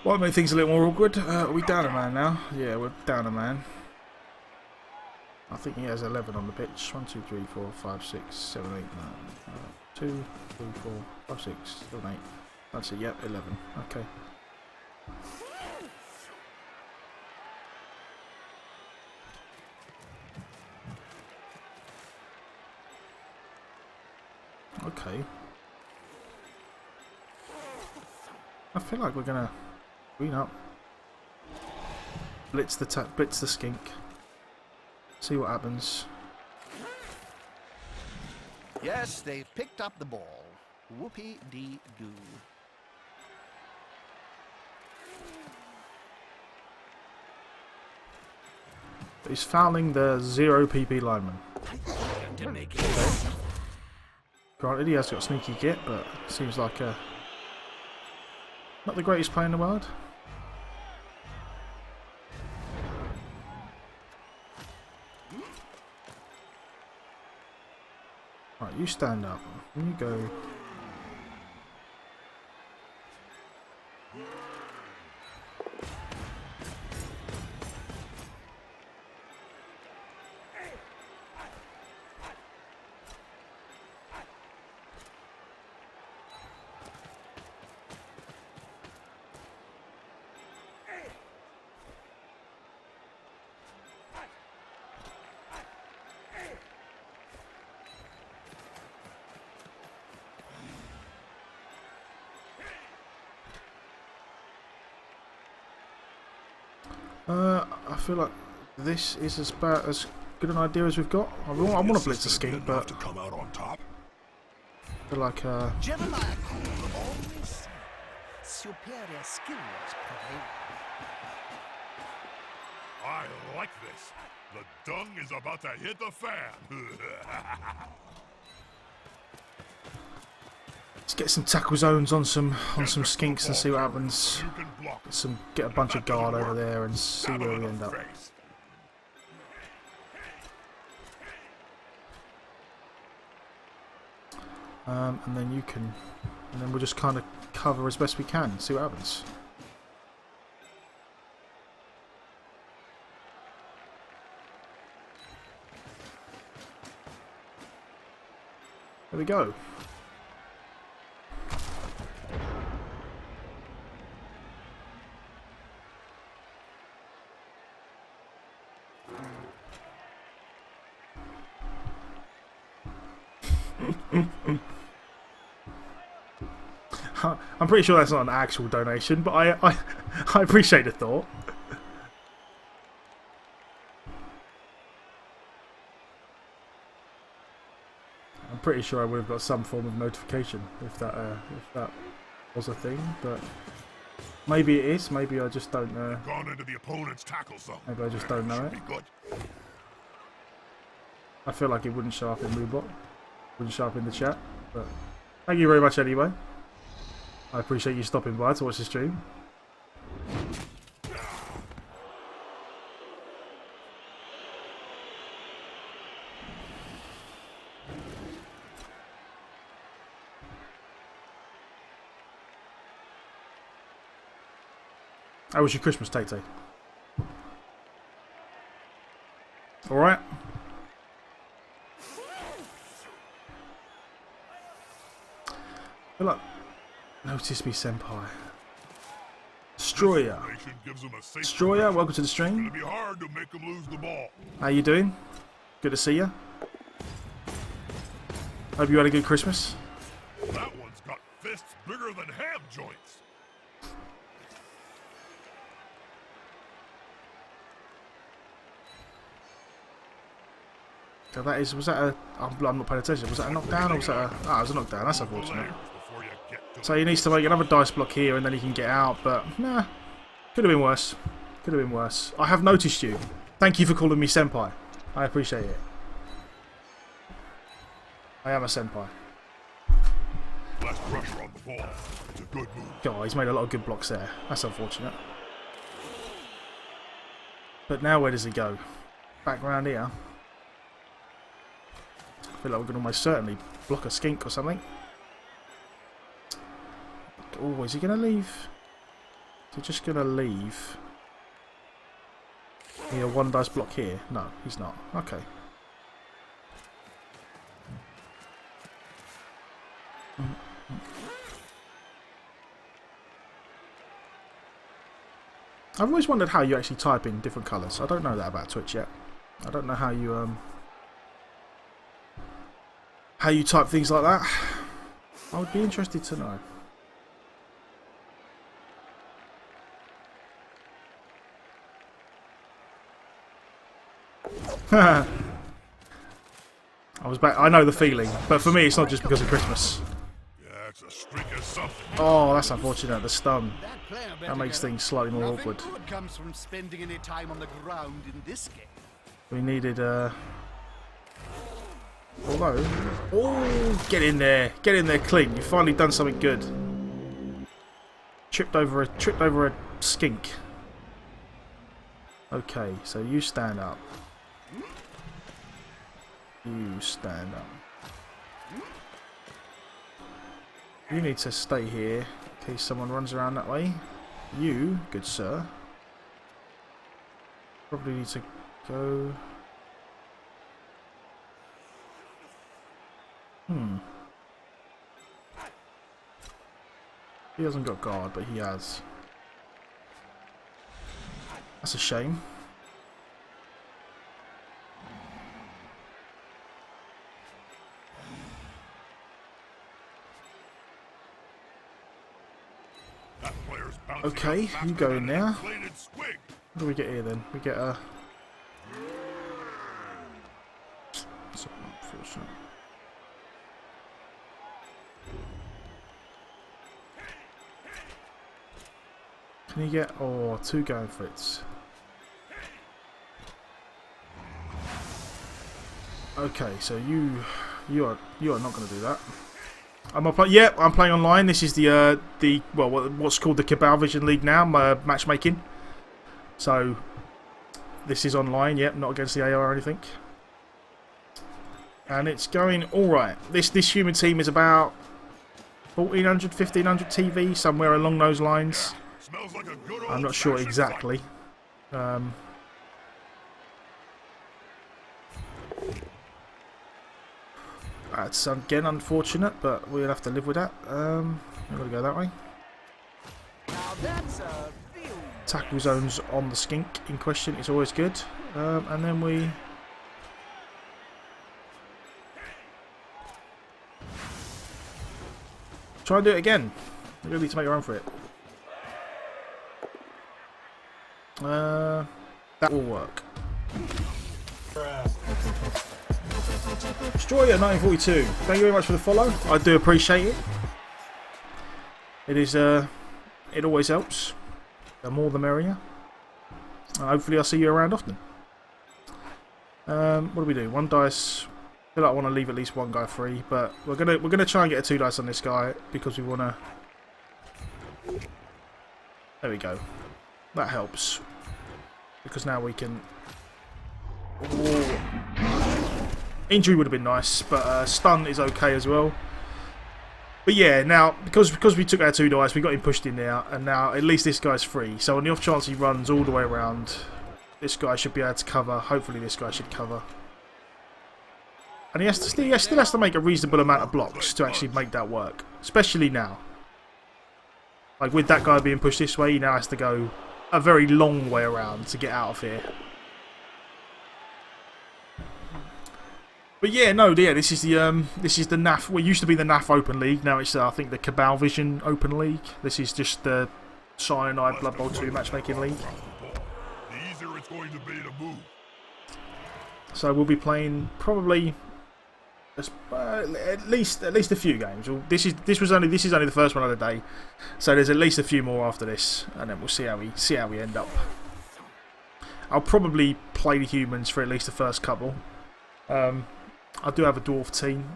Might make things a little more awkward. Are we down a man now? Yeah, we're down a man. I think he has 11 on the pitch. 1, 2, 3, 4, 5, 6, 7, 8, 9. 2, 3, 4, 5, 6, 7, 8. That's it, yep, 11. Okay. Okay. I feel like we're gonna green up, blitz the skink, see what happens. Yes, they've picked up the ball. Whoopie-dee-doo. He's fouling the 0 PP lineman. To make it. Granted, he has got sneaky git, but seems like not the greatest player in the world. Right, you stand up. You go. I feel like this is about as good an idea as we've got. I want to blitz a skink, but to come out on top. I feel like Jeremiah Cole always said superior skills prevail. I like this. The dung is about to hit the fan. let's get some tackle zones on some skinks and see what happens. You can block. Get a bunch of guard over there and see Stab where him we in end the up. face. And then you can, and then we'll just kind of cover as best we can. See what happens. There we go. I'm pretty sure that's not an actual donation, but I appreciate the thought. I'm pretty sure I would have got some form of notification if that was a thing, but maybe it is. Maybe I just don't know. Gone into the opponent's tackle zone. Maybe I just don't know it. Should be good. I feel like it wouldn't show up in Moobot, wouldn't show up in the chat, but thank you very much anyway. I appreciate you stopping by to watch the stream. How was your Christmas, Tay-Tay? Alright? Good luck. Notice me, Senpai. Destroyer. Nation gives them a safe Destroyer, welcome to the stream. It'll be hard to make them lose the ball. How you doing? Good to see you. Hope you had a good Christmas. That one's got fists bigger than ham joints. So that is, was that a, I'm not paying attention, was that a knockdown or was that a, it was a knockdown, that's unfortunate. Before you get to So he needs to make another dice block here and then he can get out, but nah, could have been worse. Could have been worse. I have noticed you. Thank you for calling me Senpai. I appreciate it. I am a Senpai. less pressure on the ball. It's a good move. God, he's made a lot of good blocks there. That's unfortunate. But now where does he go? Back round here. I feel like we're going to almost certainly block a skink or something. Oh, is he going to leave? Is he just going to leave? Here, one dice block here. No, he's not. Okay. I've always wondered how you actually type in different colours. I don't know that about Twitch yet. I don't know how you type things like that. I would be interested to know. I was back. I know the feeling, but for me, it's not just because of Christmas. Yeah, it's a streak of something. Oh, that's unfortunate. The stun. That player better That makes get up. things slightly more Nothing awkward. good comes from spending any time on the ground in this game. We needed although, oh, get in there, Cling. You've finally done something good. Tripped over a skink. Okay, so you stand up. You stand up. You need to stay here in case someone runs around that way. You, good sir, probably need to go. He hasn't got guard, but he has. That's a shame. That player's bouncing Okay, out faster you go than in an there. inflated squig. What do we get here then? We get a... That's unfortunate. Can you get... Oh, 2 going for it. Okay, so you are not going to do that. Am I playing? Yeah, I'm playing online. This is the well, what's called the Cabal Vision League now, matchmaking. So this is online. Yep, not against the AR or anything. And it's going all right. This human team is about 1400, 1500 TV, somewhere along those lines. Smells like a good I'm not sure exactly. That's again unfortunate, but we'll have to live with that. I'm going to go that way. Now that's a view. Tackle zones on the skink in question is always good. And then we... Try and do it again. We really need to make a run for it. That will work. Destroyer1942, thank you very much for the follow. I do appreciate it. It is, it always helps. The more the merrier. Hopefully I'll see you around often. What do we do? 1 dice. I feel like I want to leave at least 1 guy free, but we're gonna try and get a 2 dice on this guy because we want to. There we go. That helps because now we can. Ooh. Injury would have been nice, but stun is okay as well. But yeah, now because we took our 2 dice, we got him pushed in there, and now at least this guy's free. So on the off chance he runs all the way around, this guy should be able to cover. Hopefully this guy should cover. And he still has to make a reasonable amount of blocks to actually make that work, especially now. Like with that guy being pushed this way, he now has to go a very long way around to get out of here. But yeah, no, yeah, this is the NAF. Well, it used to be the NAF Open League. Now it's I think the Cabal Vision Open League. This is just the Cyanide Blood Bowl 2 matchmaking league. The easier it's going to be to move. So we'll be playing probably at least a few games. Well, this is only the first one of the day, so there's at least a few more after this, and then we'll see how we end up. I'll probably play the humans for at least the first couple. I do have a dwarf team.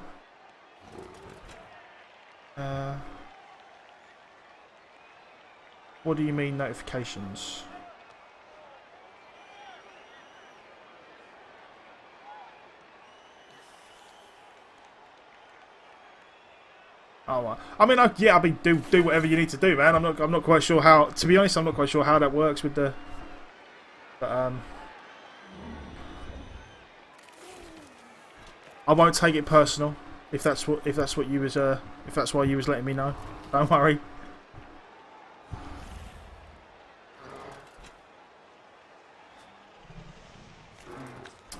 What do you mean notifications? Oh, I mean, yeah, do whatever you need to do, man. I'm not quite sure how. To be honest, I'm not quite sure how that works with the. But I won't take it personal if that's what you was if that's why you was letting me know. Don't worry.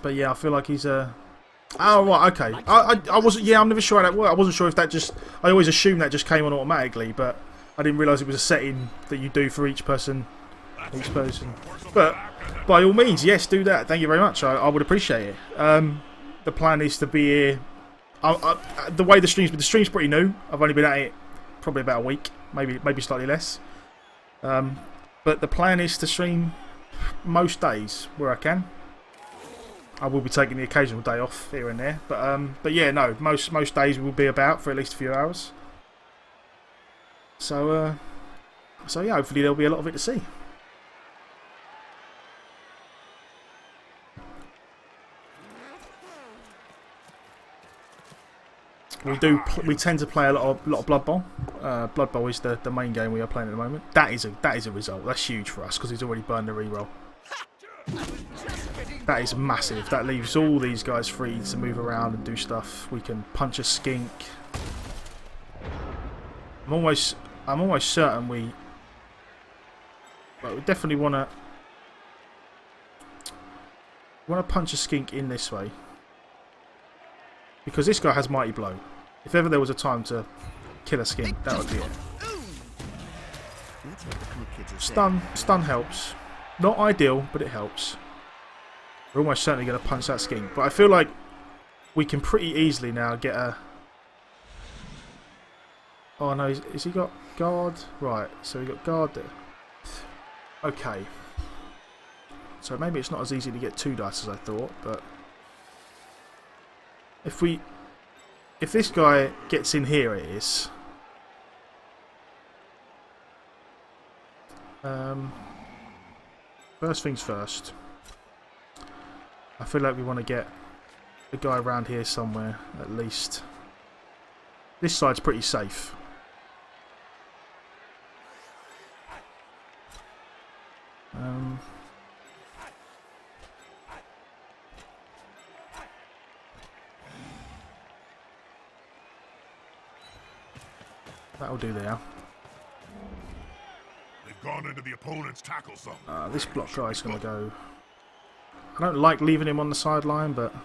But yeah, I feel like he's Oh right, okay. I wasn't. Yeah, I'm never sure how that worked. I wasn't sure if that just. I always assumed that just came on automatically, but I didn't realise it was a setting that you do for each person. But by all means, yes, do that. Thank you very much. I would appreciate it. The plan is to be here. The way the stream's pretty new. I've only been at it probably about a week, maybe slightly less. But the plan is to stream most days where I can. I will be taking the occasional day off here and there, but yeah, no, most days will be about for at least a few hours. So yeah, hopefully there'll be a lot of it to see. We tend to play a lot of Blood Bowl. Blood Bowl is the main game we are playing at the moment. That is a result. That's huge for us because he's already burned the reroll. That is massive. That leaves all these guys free to move around and do stuff. We can punch a skink. I'm almost certain we definitely want to punch a skink in this way because this guy has Mighty Blow. If ever there was a time to kill a skink, that would be it. Stun helps. Not ideal, but it helps. We're almost certainly going to punch that skink. But I feel like we can pretty easily now get a... Oh no, has he got guard? Right, so we got guard there. Okay. So maybe it's not as easy to get 2 dice as I thought, but... If this guy gets in here, it is. First things first. I feel like we want to get the guy around here somewhere, at least. This side's pretty safe. That'll do there. They've gone into the opponent's tackle zone. This block guy's going to go... I don't like leaving him on the sideline, but...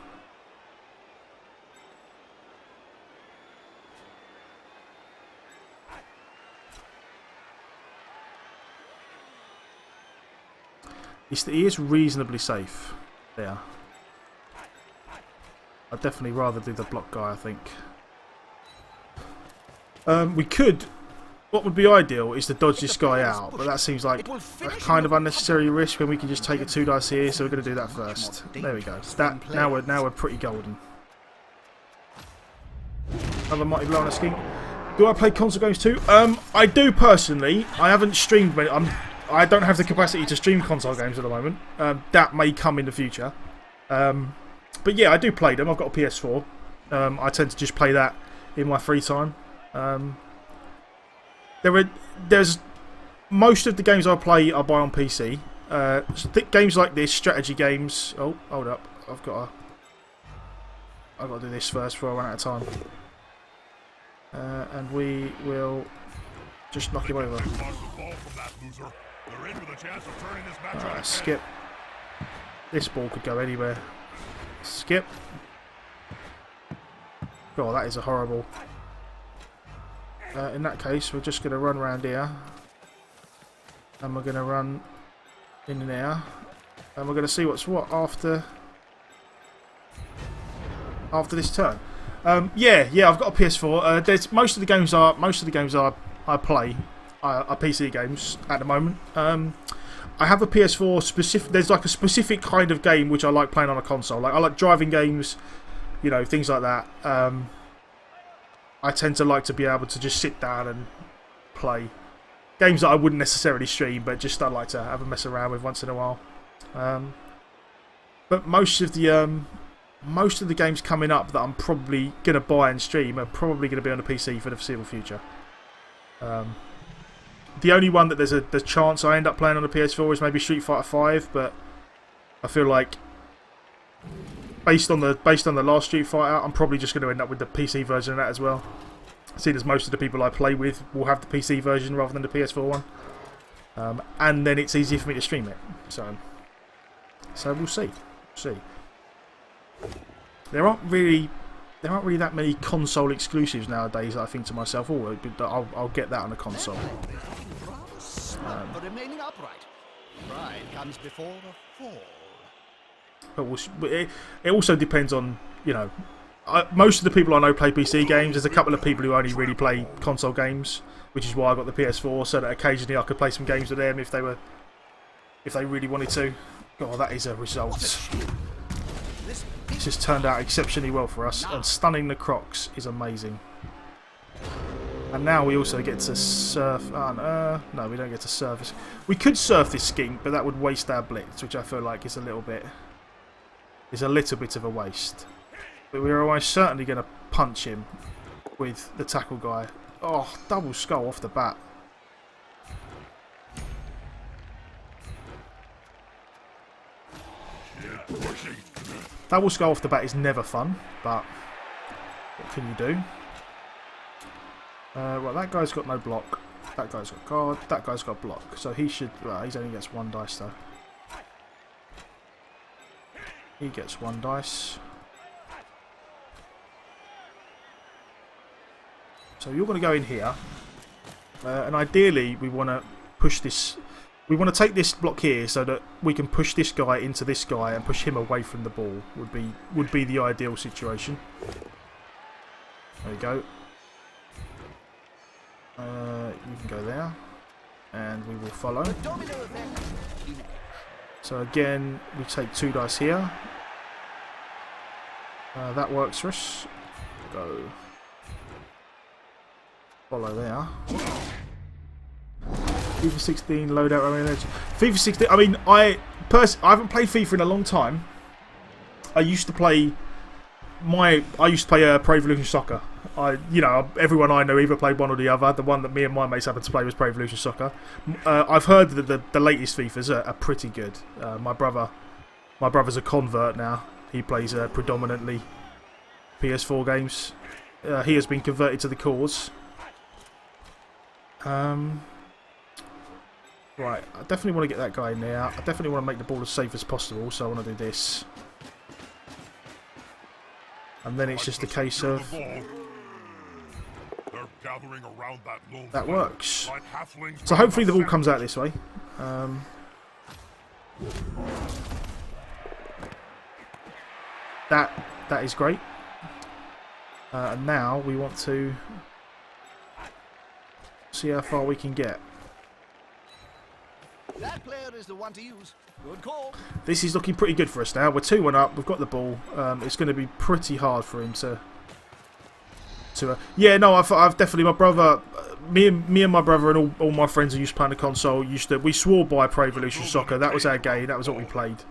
He is reasonably safe there. I'd definitely rather do the block guy, I think. We could... What would be ideal is to dodge this guy out, but that seems like a kind of unnecessary risk when we can just take a 2 dice here, so we're going to do that first. There we go. Now we're pretty golden. Another mighty blow on a skink. Do I play console games too? I do personally. I haven't streamed many. I don't have the capacity to stream console games at the moment. That may come in the future. But yeah, I do play them. I've got a PS4. I tend to just play that in my free time. There's most of the games I play I buy on PC. Games like this, strategy games. Oh, hold up! I've got to do this first before I run out of time. And we will just knock him over. Skip. This ball could go anywhere. Skip. Oh, that is a horrible. In that case, we're just going to run around here. And we're going to run in there. And we're going to see what's what after this turn. Yeah, I've got a PS4. There's most of the games I play are PC games at the moment. I have a PS4 specific. There's like a specific kind of game which I like playing on a console. Like I like driving games, you know, things like that. I tend to like to be able to just sit down and play games that I wouldn't necessarily stream, but just I like to have a mess around with once in a while. But most of the games coming up that I'm probably going to buy and stream are probably going to be on the PC for the foreseeable future. The only one that there's a chance I end up playing on the PS4 is maybe Street Fighter 5, but I feel like based on the last Street Fighter, I'm probably just going to end up with the PC version of that as well. Seeing as most of the people I play with will have the PC version rather than the PS4 one, and then it's easier for me to stream it. So we'll see. There aren't really that many console exclusives nowadays. I think to myself, I'll get that on a console. But remaining upright. Pride comes before a fall. But it also depends on, you know, most of the people I know play PC games. There's a couple of people who only really play console games, which is why I got the PS4, so that occasionally I could play some games with them if they really wanted to. God, that is a result. This has turned out exceptionally well for us, and stunning the Crocs is amazing. And now we also get to surf. No, we don't get to surf. We could surf this skink, but that would waste our blitz, which I feel like is a little bit of a waste. But we're almost certainly going to punch him with the tackle guy. Oh, double skull off the bat. Double skull off the bat is never fun, but what can you do? Well, that guy's got no block. That guy's got guard. That guy's got block. So he should... Well, he only gets 1 dice though. He gets 1 dice. So you're going to go in here. And ideally we want to push this We want to take this block here so that we can push this guy into this guy and push him away from the ball. Would be the ideal situation. There we go. You can go there, and we will follow. So again, we take 2 dice here. That works for us. Go. Follow there. FIFA 16 loadout. FIFA 16. I mean, I haven't played FIFA in a long time. I used to play Pro Evolution Soccer. Everyone I know either played one or the other. The one that me and my mates happened to play was Pro Evolution Soccer. I've heard that the latest FIFAs are pretty good. My brother's a convert now. He plays predominantly PS4 games. He has been converted to the cause. Right, I definitely want to get that guy in there. I definitely want to make the ball as safe as possible, so I want to do this. And then it's just a case of... That works. So hopefully the ball comes out this way. That is great. And now we want to see how far we can get. That player is the one to use. Good call. This is looking pretty good for us now. We're 2-1 up. We've got the ball. It's going to be pretty hard for him to. Yeah, no, I've definitely my brother. Me and my brother and all my friends who used to play on the console we swore by Pro Evolution Soccer. That was our game. That was what we played.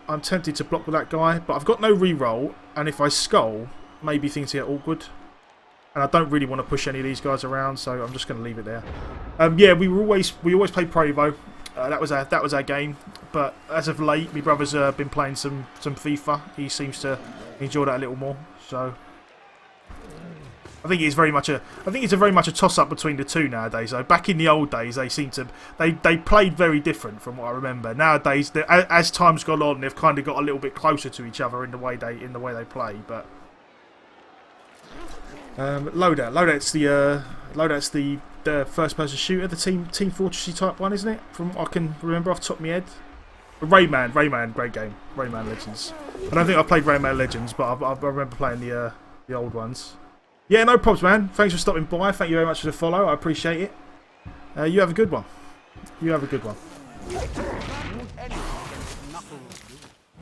I'm tempted to block with that guy, but I've got no re-roll, and if I skull, maybe things get awkward. And I don't really want to push any of these guys around, so I'm just going to leave it there. Yeah, we always played Pro Evo. That was our game. But as of late, my brother's been playing some FIFA. He seems to enjoy that a little more. So I think it's very much a toss up between the two nowadays. So back in the old days, they played very different from what I remember. Nowadays, as time's gone on, they've kind of got a little bit closer to each other in the way they play. But Loadout's the first person shooter, the Team Fortressy type one, isn't it? From what I can remember off the top of my head. Rayman, great game. Rayman Legends. I don't think I played Rayman Legends, but I remember playing the old ones. Yeah, no problems, man. Thanks for stopping by. Thank you very much for the follow. I appreciate it. You have a good one.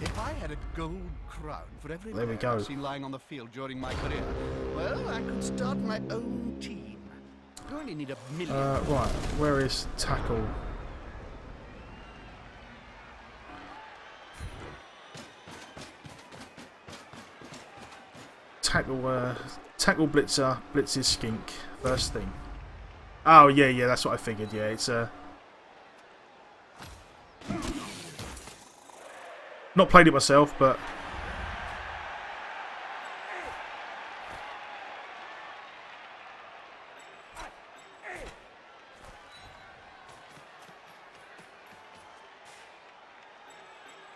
If I had a gold crown for every There we player go. I've seen lying on the field during my career, well, I could start my own team. You only need $1 million. Right, where is tackle? Tackle Blitzer, Blitz's skink, first thing. Oh yeah, that's what I figured. Yeah, it's not played it myself, but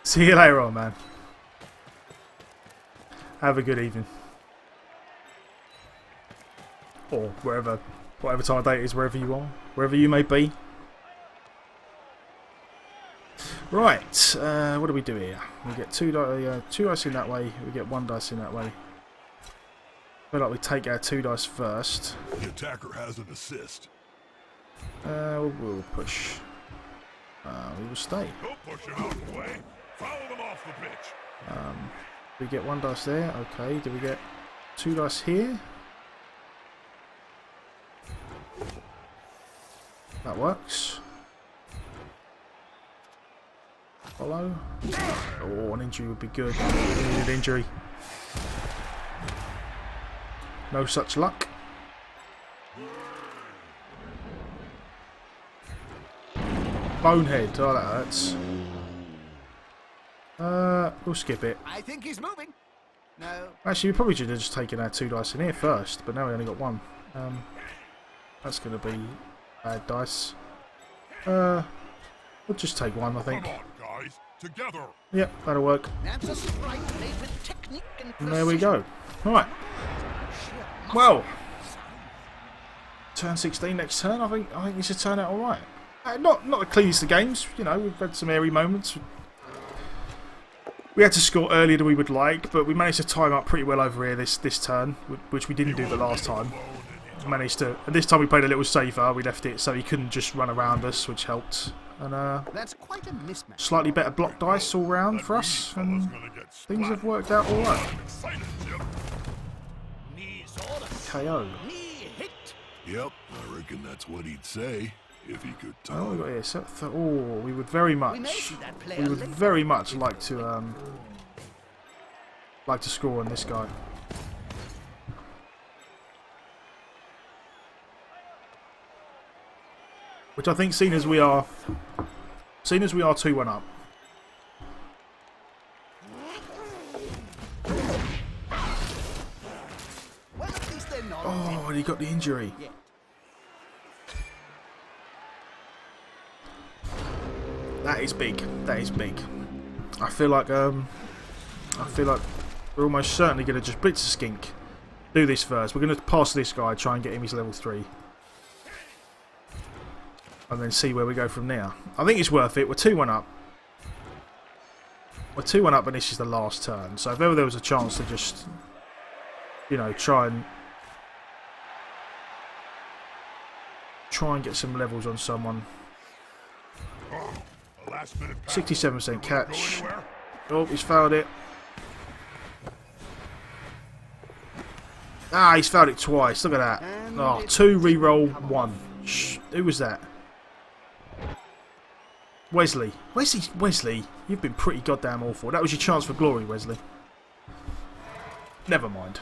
see you later on, man. Have a good evening. Or whatever time of day it is, wherever you are, wherever you may be. Right, what do we do here? We get two dice in that way, we get 1 dice in that way. I feel like we take our 2 dice first. The attacker has an assist. We'll push. We will stay. Don't push him out of the way. Foul them off the pitch. We get 1 dice there, okay. Do we get 2 dice here? That works. Follow. Oh, an injury would be good. Needed injury. No such luck. Bonehead. Oh, that hurts. We'll skip it. I think he's moving. No. Actually, we probably should have just taken our 2 dice in here first, but now we only got 1. That's going to be bad dice. We'll just take 1, I think. Come on, guys. Together. Yep, that'll work. That's a strike made with technique and And there we precision. go. Right. Sheer Well, muscle. turn 16 next turn. I think this should turn out all right. Not the cleanest of games, you know, we've had some airy moments. We had to score earlier than we would like, but we managed to time up pretty well over here this turn, which we didn't do the last time. Managed to, and this time we played a little safer. We left it so he couldn't just run around us, which helped. And That's quite a mismatch. slightly better block dice all round for us, and things have worked out all right. Knees order. KO. Knee hit. Yep, I reckon that's what he'd say if he could Oh, we talk. got here. Oh, we would very We may much. see that player We would later. very much like to score on this guy. Which I think, seeing as we are 2-1 up. Well, at least they're not Oh, and he got the injury. yet. That is big. That is big. I feel like we're almost certainly going to just blitz a skink. Do this first. We're going to pass this guy, try and get him his level 3. And then see where we go from there. I think it's worth it. We're 2-1 up. We're 2-1 up and this is the last turn. So if ever there was a chance to just, you know, try and get some levels on someone. A last minute pass. 67% catch. Go anywhere? Oh, he's fouled it. Ah, he's fouled it twice. Look at that. And Oh, it's 2 reroll 1. Shh. Who was that? Wesley. Wesley, you've been pretty goddamn awful. That was your chance for glory, Wesley. Never mind.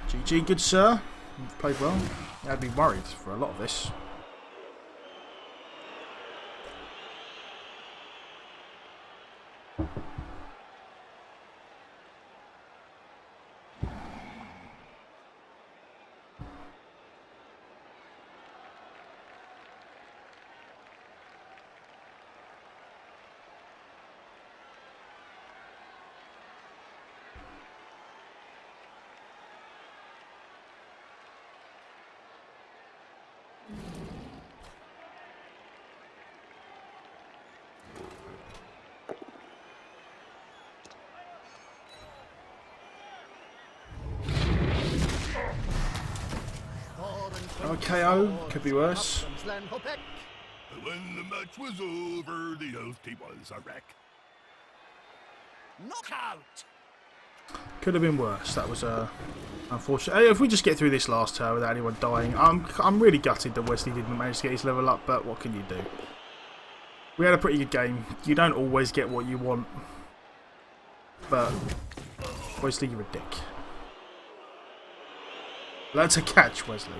GG, good sir. You've played well. You had me worried for a lot of this. KO, could be worse. And when the match was over, the Elfie was a wreck. Knockout. Could have been worse. That was unfortunate. If we just get through this last turn without anyone dying, I'm really gutted that Wesley didn't manage to get his level up. But what can you do? We had a pretty good game. You don't always get what you want, but Wesley, you're a dick. That's a catch, Wesley.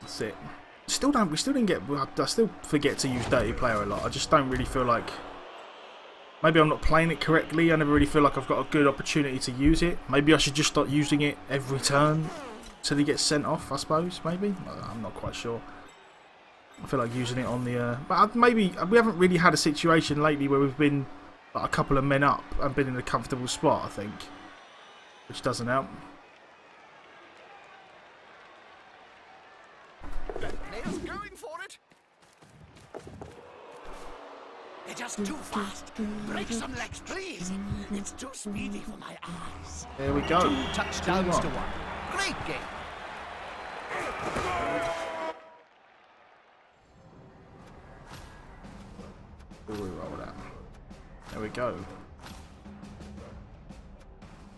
That's it. We still didn't get. I still forget to use Dirty Player a lot. I just don't really feel like. Maybe I'm not playing it correctly. I never really feel like I've got a good opportunity to use it. Maybe I should just start using it every turn till he gets sent off. I suppose. Maybe. I'm not quite sure. I feel like using it on the. But maybe we haven't really had a situation lately where we've been like a couple of men up and been in a comfortable spot. I think, which doesn't help. Players going for it. They're just too fast. Break some legs, please. It's too speedy for my eyes. There we go. 2 touchdowns to 2-1. 1. Great game. We'll re-roll that. There we go.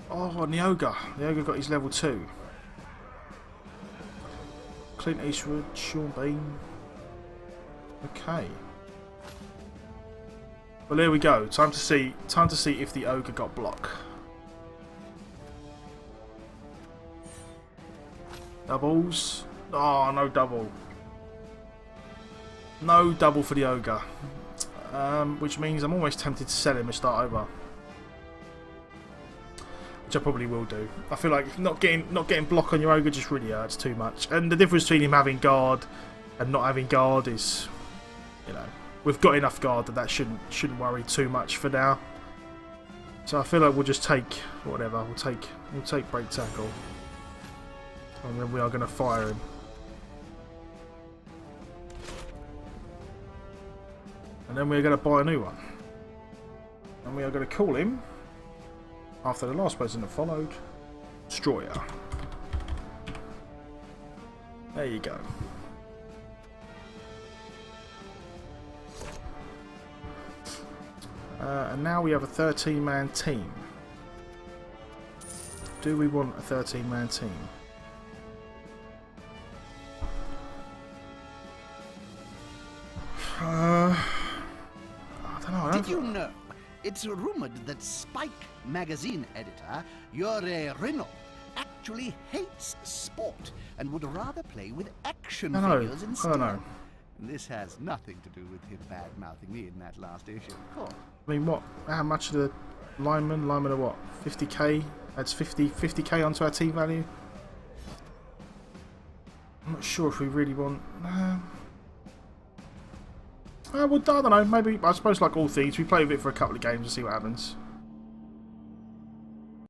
Oh, Neoga. Neoga got his level 2. Clint Eastwood, Sean Bean. Okay. Well, there we go. Time to see if the ogre got block. Doubles. Oh, no double. No double for the ogre. Which means I'm almost tempted to sell him and start over. which I probably will do. I feel like not getting block on your ogre just really hurts too much. And the difference between him having guard and not having guard is, you know, we've got enough guard that shouldn't worry too much for now. So I feel like we'll just take whatever. We'll take break tackle, and then we are going to fire him. And then we're going to buy a new one. And we are going to call him, after the last person that followed, Destroyer. There you go. And now we have a 13-man team. Do we want a 13-man team? I don't know. Did you know? It's rumored that Spike magazine editor Yuri Rino actually hates sport and would rather play with action figures instead. I don't know. This has nothing to do with him bad-mouthing me in that last issue, of course. I mean, what? How much of the linemen are what? 50k? Adds 50k onto our team value. I'm not sure if we really want. Well, I don't know. Maybe I suppose, like all things, we play with it for a couple of games and see what happens.